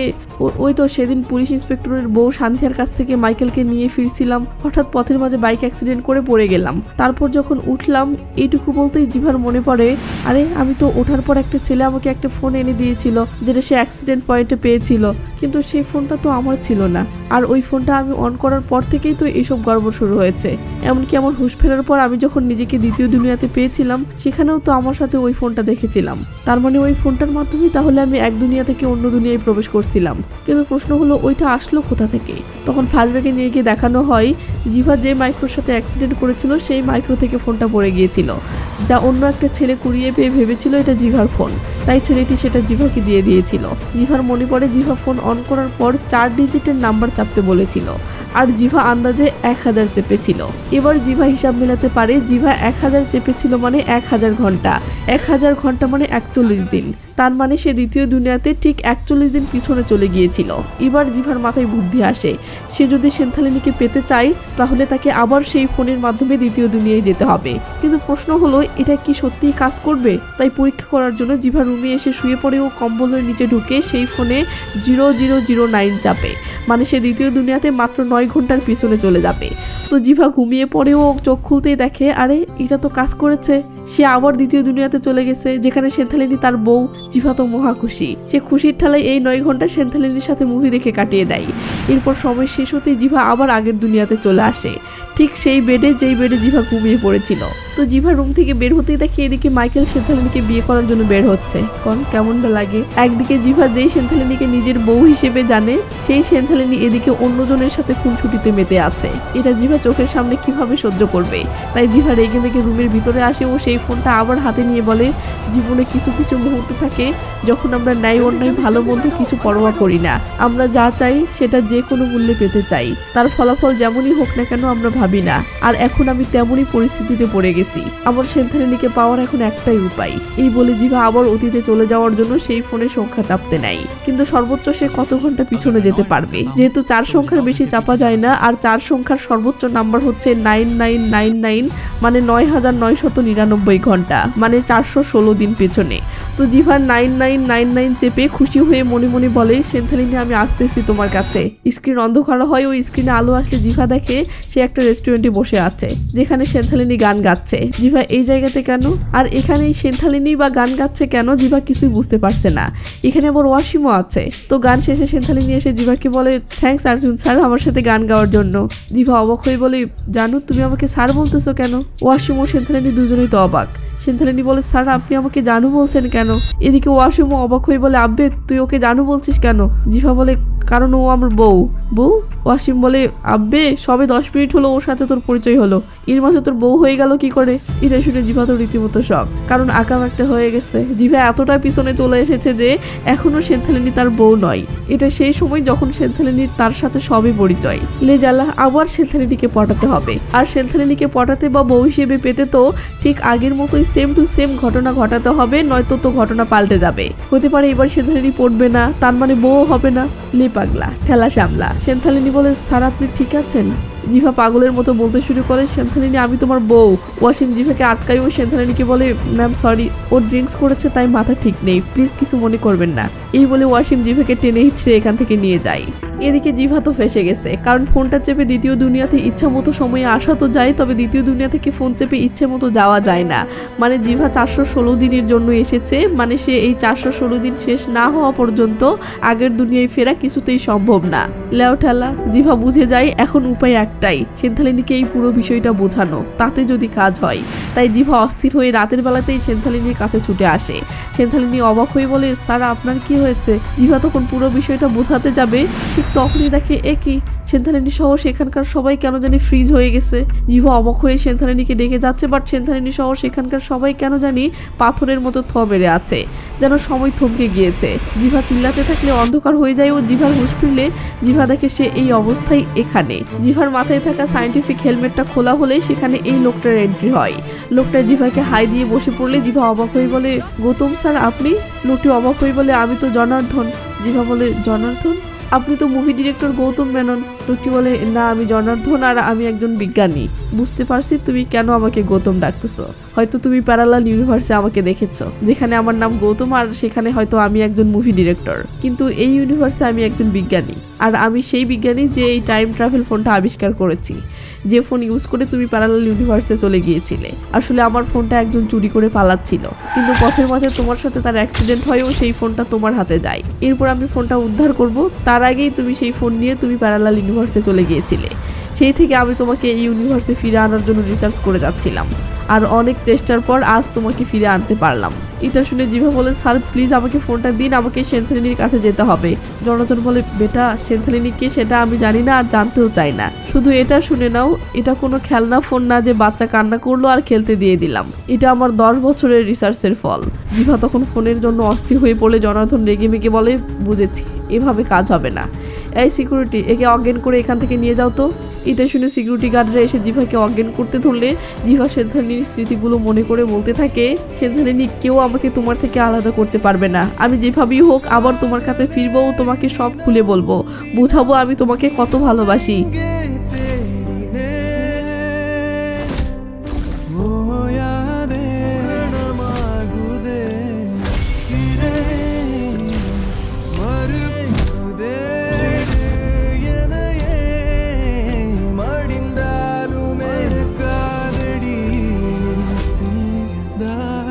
ওই তো সেদিন পুলিশ ইন্সপেক্টরের বউ শান্তিয়ার কাছ থেকে মাইকেলকে নিয়ে ফিরছিলাম, হঠাৎ পথের মাঝে বাইক অ্যাক্সিডেন্ট করে পড়ে গেলাম। তারপর যখন উঠলাম এইটুকু বলতেই জিভার মনে পড়ে, আরে আমি তো ওঠার পর একটা ছেলে আমাকে একটা ফোন এনে দিয়েছিল যেটা সে অ্যাক্সিডেন্ট পয়েন্টে পেয়েছিল, কিন্তু সেই ফোনটা তো আমার ছিল না। আর ওই ফোনটা আমি অন করার পর থেকেই তো এইসব গড়বড় শুরু হয়েছে। এমনকি আমার হুঁশ ফেরার পর আমি যখন নিজেকে দ্বিতীয় দুনিয়াতে পেয়েছিলাম সেখানেও তো আমার সাথে ওই ফোনটা দেখেছিলাম। তার মানে ওই ফোনটার মাধ্যমেই তাহলে আমি এক দুনিয়া থেকে অন্য দুনিয়ায় প্রবেশ করছিলাম। কিন্তু প্রশ্ন হলো ওইটা আসলো কোথা থেকে? তখন ফ্ল্যাশব্যাকে নিয়ে গিয়ে দেখানো হয় জিভা যে মাইক্রোর সাথে অ্যাক্সিডেন্ট করেছিল সেই মাইক্রো থেকে ফোনটা পড়ে গিয়েছিল, যা অন্য একটা ছেলে কুড়িয়ে পেয়ে ভেবেছিল এটা জিভার ফোন, তাই ছেলেটি সেটা জিভাকে দিয়ে দিয়েছিল। জিভার মনে পড়ে জিভা ফোন অন করার পর 4 ডিজিটের নাম্বার চাপতে বলেছিল, আর জিভা আন্দাজে 1000 চেপেছিল। এবার জিভা হিসাব মেলাতে পারে জিভা 1000 চেপেছিল মানে 1000 ঘন্টা, 1000 ঘন্টা মানে 41 দিন। তার মানে সে দ্বিতীয় দুনিয়াতে ঠিক 41 দিন পিছনে চলে গিয়েছিল। এবার জিভার মাথায় বুদ্ধি আসে, সে যদি সেন্থালিনীকে পেতে চায় তাহলে তাকে আবার সেই ফোনের মাধ্যমে দ্বিতীয় দুনিয়ায় যেতে হবে। কিন্তু প্রশ্ন হলো এটা কি সত্যিই কাজ করবে? তাই পরীক্ষা করার জন্য জিভা রুমে এসে শুয়ে পড়ে ও কম্বলের নিচে ঢুকে সেই ফোনে 0009 চাপে, মানে সে দ্বিতীয় দুনিয়াতে মাত্র 9 ঘন্টার পিছনে চলে যাবে। তো জিভা ঘুমিয়ে পড়ে ও চোখ খুলতেই দেখে আরে এটা তো কাজ করেছে, সে আবার দ্বিতীয় দুনিয়াতে চলে গেছে যেখানে সেন্থালিনী তার বউ। জিভা তো মহা খুশি, সে খুশির ঠালায় এই 9 ঘন্টা সেন্থালিনীর সাথে মুভি দেখে কাটিয়ে দেয়। এরপর সময় শেষ হতেই জিভা আবার আগের দুনিয়াতে চলে আসে, ঠিক সেই বেডে যেই বেডে জিভা ঘুমিয়ে পড়েছিল। তো জিভা রুম থেকে বের হতেই দেখে এদিকে মাইকেল সেন্থালিনীকে বিয়ে করার জন্য বের হচ্ছে। কেমনটা লাগে? একদিকে জিভা যেই সেন্থালিনীকে নিজের বউ হিসেবে জানে সেই সেন্থালিনী এদিকে অন্যজনের সাথে খুনসুটিতে মেতে আছে। এটা জিভা চোখের সামনে কিভাবে সহ্য করবে? তাই জিভা রেগে মেগে রুমের ভিতরে আসে ও সেই ফোনটা আবার হাতে নিয়ে বলে, জীবনে কিছু কিছু মুহূর্ত থাকে যখন আমরা ন্যায় অন্যায় ভালো মন্দ কিছু পরোয়া করি না, আমরা যা চাই সেটা যে কোনো মূল্যে পেতে চাই, তার ফলাফল যেমনই হোক না কেন আমরা ভাবি না। আর এখন আমি তেমনই পরিস্থিতিতে পড়ে গেছি, আমার সেন্থালিনীকে পাওয়ার এখন একটাই উপায়। এই বলে জিভা আবার অতীতে চলে যাওয়ার জন্য সেই ফোনের সংখ্যা চাপতে নেয়, কিন্তু সর্বোচ্চ সে কত ঘন্টা পিছনে যেতে পারবে? যেহেতু 4 সংখ্যার বেশি চাপা যায় না, আর 4 সংখ্যার সর্বোচ্চ নাম্বার হচ্ছে 9999, মানে 9999 ঘন্টা, মানে 416 দিন পেছনে। তো জিভা 9999 চেপে খুশি হয়ে মনে মনে বলে, সেন্থালিনী আমি আসতেছি তোমার কাছে। স্ক্রিন অন্ধকার হয়, ওই স্ক্রিনে আলো আসলে জিভা দেখে সে একটা রেস্টুরেন্টে বসে আছে যেখানে সেন্থালিনী গান গাচ্ছে। জিভা এই জায়গাতে কেন, আর এখানেই সেন্থালিনী বা গান গাচ্ছে কেন, জিভা কিছুই বুঝতে পারছে না। এখানে আবার ওয়াসিমও আছে। তো গান শেষে সেন্থালিনী এসে জিভাকে বলে, থ্যাঙ্কস আর্জুন স্যার আমার সাথে গান গাওয়ার জন্য। জিভা অবাক হয়ে বলে, জানো তুমি আমাকে স্যার বলতেছো কেন? ওয়াসিম ও সেন্থালিনী দুজনেই তো অবাক। সেন্থালিনী বলে, স্যার আপনি আমাকে জানু বলছেন কেন? এদিকে ওয়াসিমও অবাক হয়ে বলে, আব্বে তুই ওকে জানু বলছিস কেন? জিভা বলে, কারণ ও আমার বউ। বউ? ওয়াসিম বলে, আব্বে সবে 10 মিনিট হলো ওর সাথে তোর পরিচয় হলো, এর মাঝে তোর বউ হয়ে গেল কি করে? এটা শুনে জিভা তো রীতিমতো শখ, কারণ আকাম একটা হয়ে গেছে। জিভা এতটা পিছনে চলে এসেছে যে এখনো সেন্থালিনী তার বউ নয়। এটা সেই সময় যখন সেন্থালিনীর তার সাথে সবে পরিচয়। লেজালা আবার সেন্থালিনীকে পটাতে হবে, আর সেন্থালিনীকে পটাতে বা বউ হিসেবে পেতে তো ঠিক আগের মতোই সেম টু সেম ঘটনা ঘটাতে হবে, নয়তো তো ঘটনা পাল্টে যাবে। হতে পারে এবার সেন্থালিনী পড়বে না, তার মানে বউ হবে না। লে পাগলা ঠেলা সামলা। সেন্থালিনী বলে, স্যার আপনি ঠিক আছেন? জিভা পাগলের মতো বলতে শুরু করে, সেন্থালিনী আমি তোমার বউ। ওয়াসিম জিভাকে আটকাই ও সেন্থালিনীকে বলে, ম্যাম সরি, ও ড্রিঙ্কস করেছে তাই মাথা ঠিক নেই, প্লিজ কিছু মনে করবেন না। এই বলে ওয়াসিম জিভাকে টেনে হিঁচড়ে এখান থেকে নিয়ে যায়। এদিকে জিভা তো ফেসে গেছে, কারণ ফোনটা চেপে দ্বিতীয় দুনিয়াতে ইচ্ছা মতো সময়ে আসা তো যায়, তবে দ্বিতীয় দুনিয়া থেকে ফোন চেপে ইচ্ছে মতো যাওয়া যায় না। মানে জিভা 416 দিনের জন্য এসেছে, মানে সে এই 416 দিন শেষ না হওয়া পর্যন্ত আগের দুনিয়ায় ফেরা কিছুতেই সম্ভব না। লেও ঠেলা। জিভা বুঝে যায় এখন উপায় একটা, একটাই, সেন্থালিনীকে এই পুরো বিষয়টা বোঝানো, তাতে যদি কাজ হয়। তাই জিভা অস্থির হয়ে রাতের বেলাতেই সেন্থালিনীর কাছে ছুটে আসে। সেন্থালিনী অবাক হয়ে বলে, স্যার আপনার কি হয়েছে? জিভা তখন পুরো বিষয়টা বোঝাতে যাবে, ঠিক তখনই দেখে একই সেন্থালিনী সহ সেখানকার সবাই কেন জানি ফ্রিজ হয়ে গেছে। জিভা অবাক হয়ে সেন্থালিনীকে ডেকে যাচ্ছে, বাট সেন্থালিনী সহ সেখানকার সবাই কেন জানি পাথরের মতো থ মেরে আছে, যেন সময় থমকে গিয়েছে। জিভা চিল্লাতে থাকলে অন্ধকার হয়ে যায় ও জিভার হুঁশ ফিরলে জিভা দেখে সে এই অবস্থায় এখানে। জিভার মাথায় থাকা সায়েন্টিফিক হেলমেটটা খোলা হলে সেখানে এই লোকটার এন্ট্রি হয়। লোকটা জিভাকে হাই দিয়ে বসে পড়লে জিভা অবাক হয়ে বলে, গৌতম স্যার আপনি? লোকটি অবাক হয়ে বলে, আমি তো জনার্দন। জিভা বলে, জনার্দন? আপনি তো মুভি ডিরেক্টর গৌতম মেনন। লোকটি বলে, না আমি জনার্দন আর আমি একজন বিজ্ঞানী। বুঝতে পারছি তুমি কেন আমাকে গৌতম ডাকতেছো। হয়তো তুমি প্যারালাল ইউনিভার্সে আমাকে দেখেছো, যেখানে আমার নাম গৌতম আর সেখানে হয়তো আমি একজন মুভি ডিরেক্টর, কিন্তু এই ইউনিভার্সে আমি একজন বিজ্ঞানী। আর আমি সেই বিজ্ঞানী যে এই টাইম ট্রাভেল ফোনটা আবিষ্কার করেছি, যে ফোন ইউজ করে তুমি প্যারালাল ইউনিভার্সে চলে গিয়েছিলে। আসলে আমার ফোনটা একজন চুরি করে পালাচ্ছিল, কিন্তু পথের মাঝে তোমার সাথে তার অ্যাক্সিডেন্ট হয়েও সেই ফোনটা তোমার হাতে যায়। এরপর আমি ফোনটা উদ্ধার করব, তার আগেই তুমি সেই ফোন নিয়ে তুমি প্যারালাল ইউনিভার্সে চলে গিয়েছিলে। সেই থেকে আমি তোমাকে এই ইউনিভার্সে ফিরে আনার জন্য রিসার্চ করে যাচ্ছিলাম, আর অনেক চেষ্টার পর আজ তোমাকে ফিরে আনতে পারলাম। এটা শুনে জিভা বলে, স্যার প্লিজ আমাকে ফোনটা দিন, আমাকে সেন্থালিনীর কাছে যেতে হবে। জনার্দন বলে, বেটা সেন্থালিনী কে সেটা আমি জানি না আর জানতেও চাই না, শুধু এটা শুনে নাও, এটা কোনো খেলনা ফোন না যে বাচ্চা কান্না করলো আর খেলতে দিয়ে দিলাম। এটা আমার 10 বছরের রিসার্চের ফল। জিভা তখন ফোনের জন্য অস্থির হয়ে পড়লে জনার্দন রেগে মেগে বলে, বুঝেছি, এভাবে কাজ হবে না। এই সিকিউরিটি, একে অজ্ঞান করে এখান থেকে নিয়ে যাও তো। এটা শুনে সিকিউরিটি গার্ডরা এসে জিভাকে অজ্ঞান করতে ধরলে জিভা সেন্থালিনীর স্মৃতিগুলো মনে করে বলতে থাকে, সেন্থালিনী কেউ আমাকে তোমার থেকে আলাদা করতে পারবে না। আমি যেভাবেই হোক আবার তোমার কাছে ফিরবো ও তোমাকে সব খুলে বলবো, বুঝাবো আমি তোমাকে কত ভালোবাসি।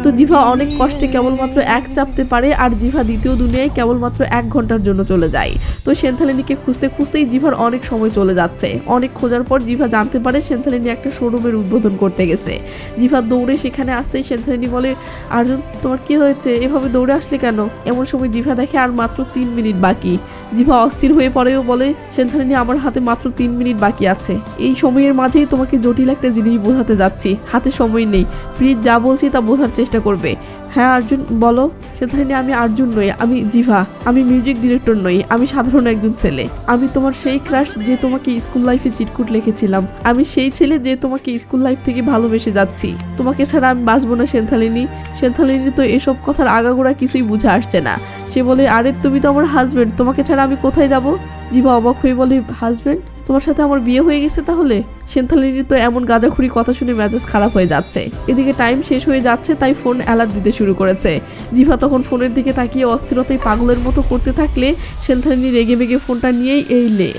তো জিভা অনেক কষ্টে কেবলমাত্র এক চাপতে পারে, আর জিভা দ্বিতীয় দুনিয়ায় কেবলমাত্র 1 ঘন্টার জন্য চলে যায়। তো সেন্থালিনীকে খুঁজতে খুঁজতেই জিভার অনেক সময় চলে যাচ্ছে। অনেক খোঁজার পর জিভা জানতে পারে সেন্থালিনী একটা শোরুমের উদ্বোধন করতে গেছে। জিভা দৌড়ে সেখানে আসতেই সেন্থালিনী বলে, আর্জুন তোমার কি হয়েছে, এভাবে দৌড়ে আসলে কেন? এমন সময় জিভা দেখে আর মাত্র 3 মিনিট বাকি। জিভা অস্থির হয়ে পড়েও বলে, সেন্থালিনী আমার হাতে মাত্র 3 মিনিট বাকি আছে, এই সময়ের মাঝেই তোমাকে জটিল একটা জিনিস বোঝাতে যাচ্ছি, হাতে সময় নেই, প্লিজ যা বলছি তা বোঝার চেষ্টা করবে। হ্যাঁ আর্জুন বলো। সেখানে আমি আর্জুন নই, আমি জিভা, আমি মিউজিক ডিরেক্টর নই, আমি সাধারণ একজন ছেলে। আমি তোমার সেই ক্রাশ যে তোমাকে স্কুল লাইফে চিটকুট লিখেছিলাম, আমি সেই ছেলে যে তোমাকে স্কুল লাইফ থেকে ভালোবেসে যাচ্ছি। তোমাকে ছাড়া আমি বাঁচবো না সেন্থালিনী। সেন্থালিনী তো এসব কথার আগাগোড়া কিছুই বুঝে আসছে না। সে বলে, আরে তুমি তো আমার হাজবেন্ড, তোমাকে ছাড়া আমি কোথায় যাব? জিভা অবাক হয়ে বলে, হাজবেন্ড? তোমার সাথে আমার বিয়ে হয়ে গেছে তাহলে? সেন্থালিনীর তো এমন গাঁজাখুরি কথা শুনে মেজাজ খারাপ হয়ে যাচ্ছে। এদিকে টাইম শেষ হয়ে যাচ্ছে, তাই ফোন অ্যালার্ট দিতে শুরু করেছে। জিভা তখন ফোনের দিকে তাকিয়ে অস্থিরতায় পাগলের মতো করতে থাকলে সেন্থালিনী রেগে মেগে ফোনটা নিয়েই এইলে।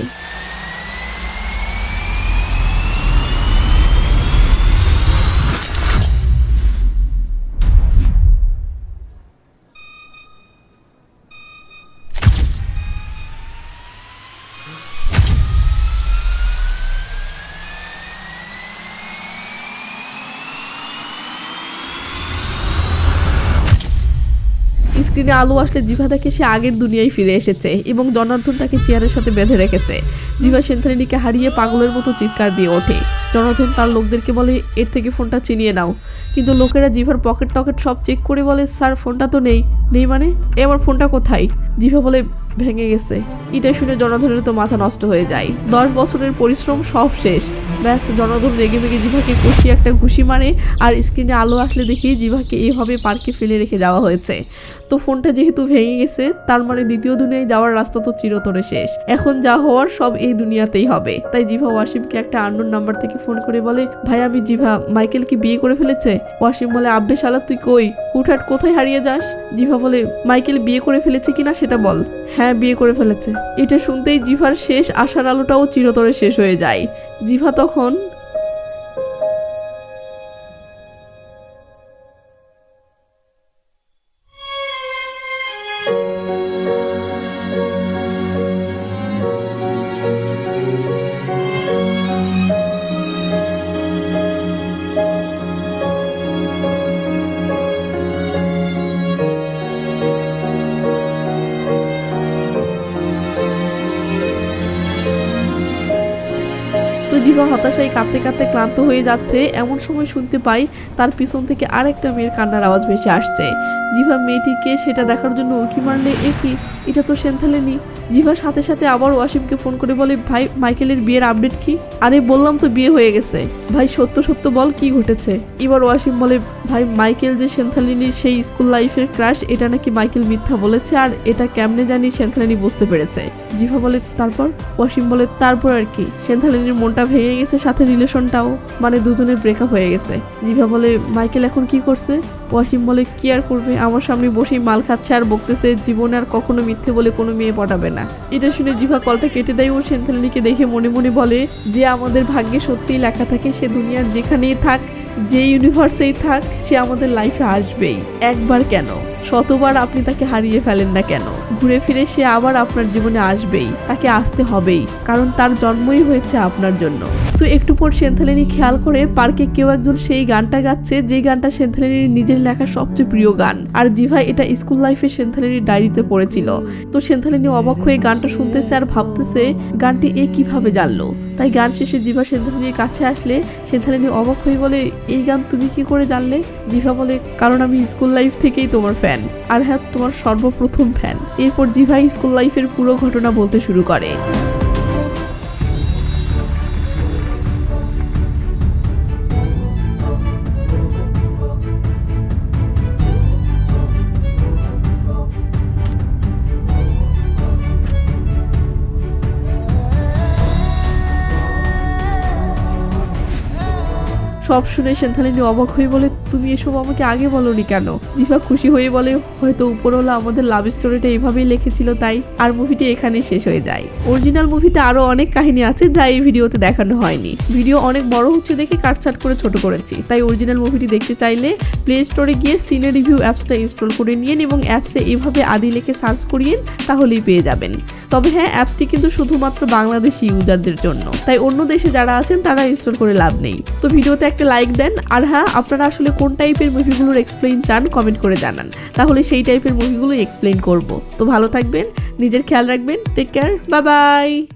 স্ক্রিনে আলো আসলে জিভা দেখে সে আগের দুনিয়ায় ফিরে এসেছে এবং জনার্দন তাকে চেয়ারের সাথে বেঁধে রেখেছে। জিভা সেন্থালিনীকে হারিয়ে পাগলের মতো চিৎকার দিয়ে ওঠে। জনার্দন তার লোকদেরকে বলে, এর থেকে ফোনটা ছিনিয়ে নাও। কিন্তু লোকেরা জিভার পকেট টকেট সব চেক করে বলে, স্যার ফোনটা তো নেই। নেই মানে? আমার ফোনটা কোথায়? জিভা বলে, ভেঙে গেছে। এটা শুনে জনার্দনের তো মাথা নষ্ট হয়ে যায়। 10 বছরের পরিশ্রম সব শেষ। ব্যাস, জনার্দন রেগে মেগে জিভাকে কষিয়ে একটা ঘুষি মারে, আর স্ক্রিনে আলো আসলে দেখি জিভাকে এইভাবে পার্কে ফেলে রেখে যাওয়া হয়েছে। তো ফোনটা যেহেতু ভেঙে গেছে, তার মানে দ্বিতীয় দুনিয়ায় যাওয়ার রাস্তা তো চিরতরে শেষ। এখন যা হওয়ার সব এই দুনিয়াতেই হবে। তাই জিভা ওয়াসিমকে একটা আননোন নাম্বার থেকে ফোন করে বলে, ভাই আমি জিভা, মাইকেল কি বিয়ে করে ফেলেছে? ওয়াসিম বলে, আব্বে শালা তুই কই, হুটহাট কোথায় হারিয়ে যাস? জিভা বলে, মাইকেল বিয়ে করে ফেলেছে কিনা সেটা বল। হ্যাঁ বিয়ে করে ফেলেছে। এটা শুনতেই জিভার শেষ আশার আলোটাও চিরতরে শেষ হয়ে যায়। জিভা তখন জিভা হতাশায় কাঁদতে কাঁদতে ক্লান্ত হয়ে যাচ্ছে। এমন সময় শুনতে পাই তার পিছন থেকে আরেকটা মেয়ের কান্নার আওয়াজ ভেসে আসছে। জিভা মেয়েটিকে সেটা দেখার জন্য উকি মারলে, এ কি, এটা তো সেন্থালেনি। জিভা সাথে সাথে আবার ওয়াসিমকে ফোন করে বলে, ভাই মাইকেলের বিয়ের আপডেট কি? আরে বললাম তো বিয়ে হয়ে গেছে। ভাই সত্য সত্য বল, কি ঘটেছে? এবার ওয়াসিম বলে, ভাই মাইকেল যে সেন্থালিনীর সেই স্কুল লাইফের ক্রাশ, এটা নাকি মাইকেল মিথ্যা বলেছে, আর এটা কেমনে জানি সেন্থালিনী বুঝতে পেরেছে। জিভা বলে, তারপর? ওয়াসিম বলে, তারপর আর কি, সেন্থালিনীর মনটা ভেঙে গেছে, সাথে রিলেশনটাও, মানে দুজনের ব্রেকআপ হয়ে গেছে। জিভা বলে, মাইকেল এখন কি করছে? ওয়াসিম বলে, কি আর করবে, আমার সামনে বসেই মাল খাচ্ছে আর বকতেছে জীবনে আর কখনো মিথ্যে বলে কোনো মেয়ে পটাবে না। এটা শুনে জিভা কলটা কেটে দেয়। ওর সেন্থালিনীকে দেখে মনে মনে বলে, যে আমাদের ভাগ্যে সত্যিই লেখা থাকে সে দুনিয়ার যেখানেই থাক, যে ইউনিভার্সেই থাক, সে আমাদের লাইফে আসবেই। একবার কেন, শতবার আপনি তাকে হারিয়ে ফেলেন না কেন, ঘুরে ফিরে সে আবার আপনার জীবনে আসবেই, তাকে আসতে হবেই, কারণ তার জন্মই হয়েছে আপনার জন্য। তো একটু পর সেন্থালিনী খেয়াল করে পার্কে কেউ একজন সেই গানটা গাচ্ছে, যে গানটা সেন্থালিনীর নিজের লেখা সবচেয়ে প্রিয় গান। আর জিভা এটা স্কুল লাইফে সেন্থালিনীর ডায়েরিতে পড়েছিল। তো সেন্থালিনী অবাক হয়ে গানটা শুনতেছে আর ভাবতেছে গানটি এ কিভাবে জানলো। তাই গান শেষে জিভা সেন্থালিনীর কাছে আসলে সেন্থালিনী অবাক হয়ে বলে, এই গান তুমি কি করে জানলে? জিভা বলে, কারণ আমি স্কুল লাইফ থেকেই তোমার ফ্যান, আর হ্যাঁ তোমার সর্বপ্রথম ফ্যান। এরপর জিভা স্কুল লাইফের পুরো ঘটনা বলতে শুরু করে। সব শুনে সেন্থালিনী অবাক হয়ে বলে, তুমি এসব আমাকে আগে বলনি কেন? জিভা খুশি হয়ে বলে, হয়তো উপরওয়ালা আমাদের লাভ স্টোরিটা এইভাবেই লিখেছিল তাই। আর মুভিটি এখানেই শেষ হয়ে যায়। অরিজিনাল মুভিতে আরো অনেক কাহিনী আছে যা এই ভিডিওতে দেখানো হয়নি। ভিডিও অনেক বড় হচ্ছে দেখে কাটছাট করে ছোট করেছি। তাই অরিজিনাল মুভিটি দেখতে চাইলে প্লে স্টোরে গিয়ে সিনে রিভিউ অ্যাপসটা ইনস্টল করে নিন এবং অ্যাপসে এইভাবে আদি লিখে সার্চ করিয়েন, তাহলেই পেয়ে যাবেন। তবে হ্যাঁ, অ্যাপসটি কিন্তু শুধুমাত্র বাংলাদেশি ইউজারদের জন্য, তাই অন্য দেশে যারা আছেন তারা ইনস্টল করে লাভ নেই। তো ভিডিওতে একটা লাইক দেন। আর হ্যাঁ, আপনারা আসলে কোন টাইপের মুভিগুলোর এক্সপ্লেইন চান কমেন্ট করে জানান, তাহলে সেই টাইপের মুভিগুলো এক্সপ্লেইন করব। তো ভালো থাকবেন, নিজের খেয়াল রাখবেন, টেক কেয়ার, বাই বাই।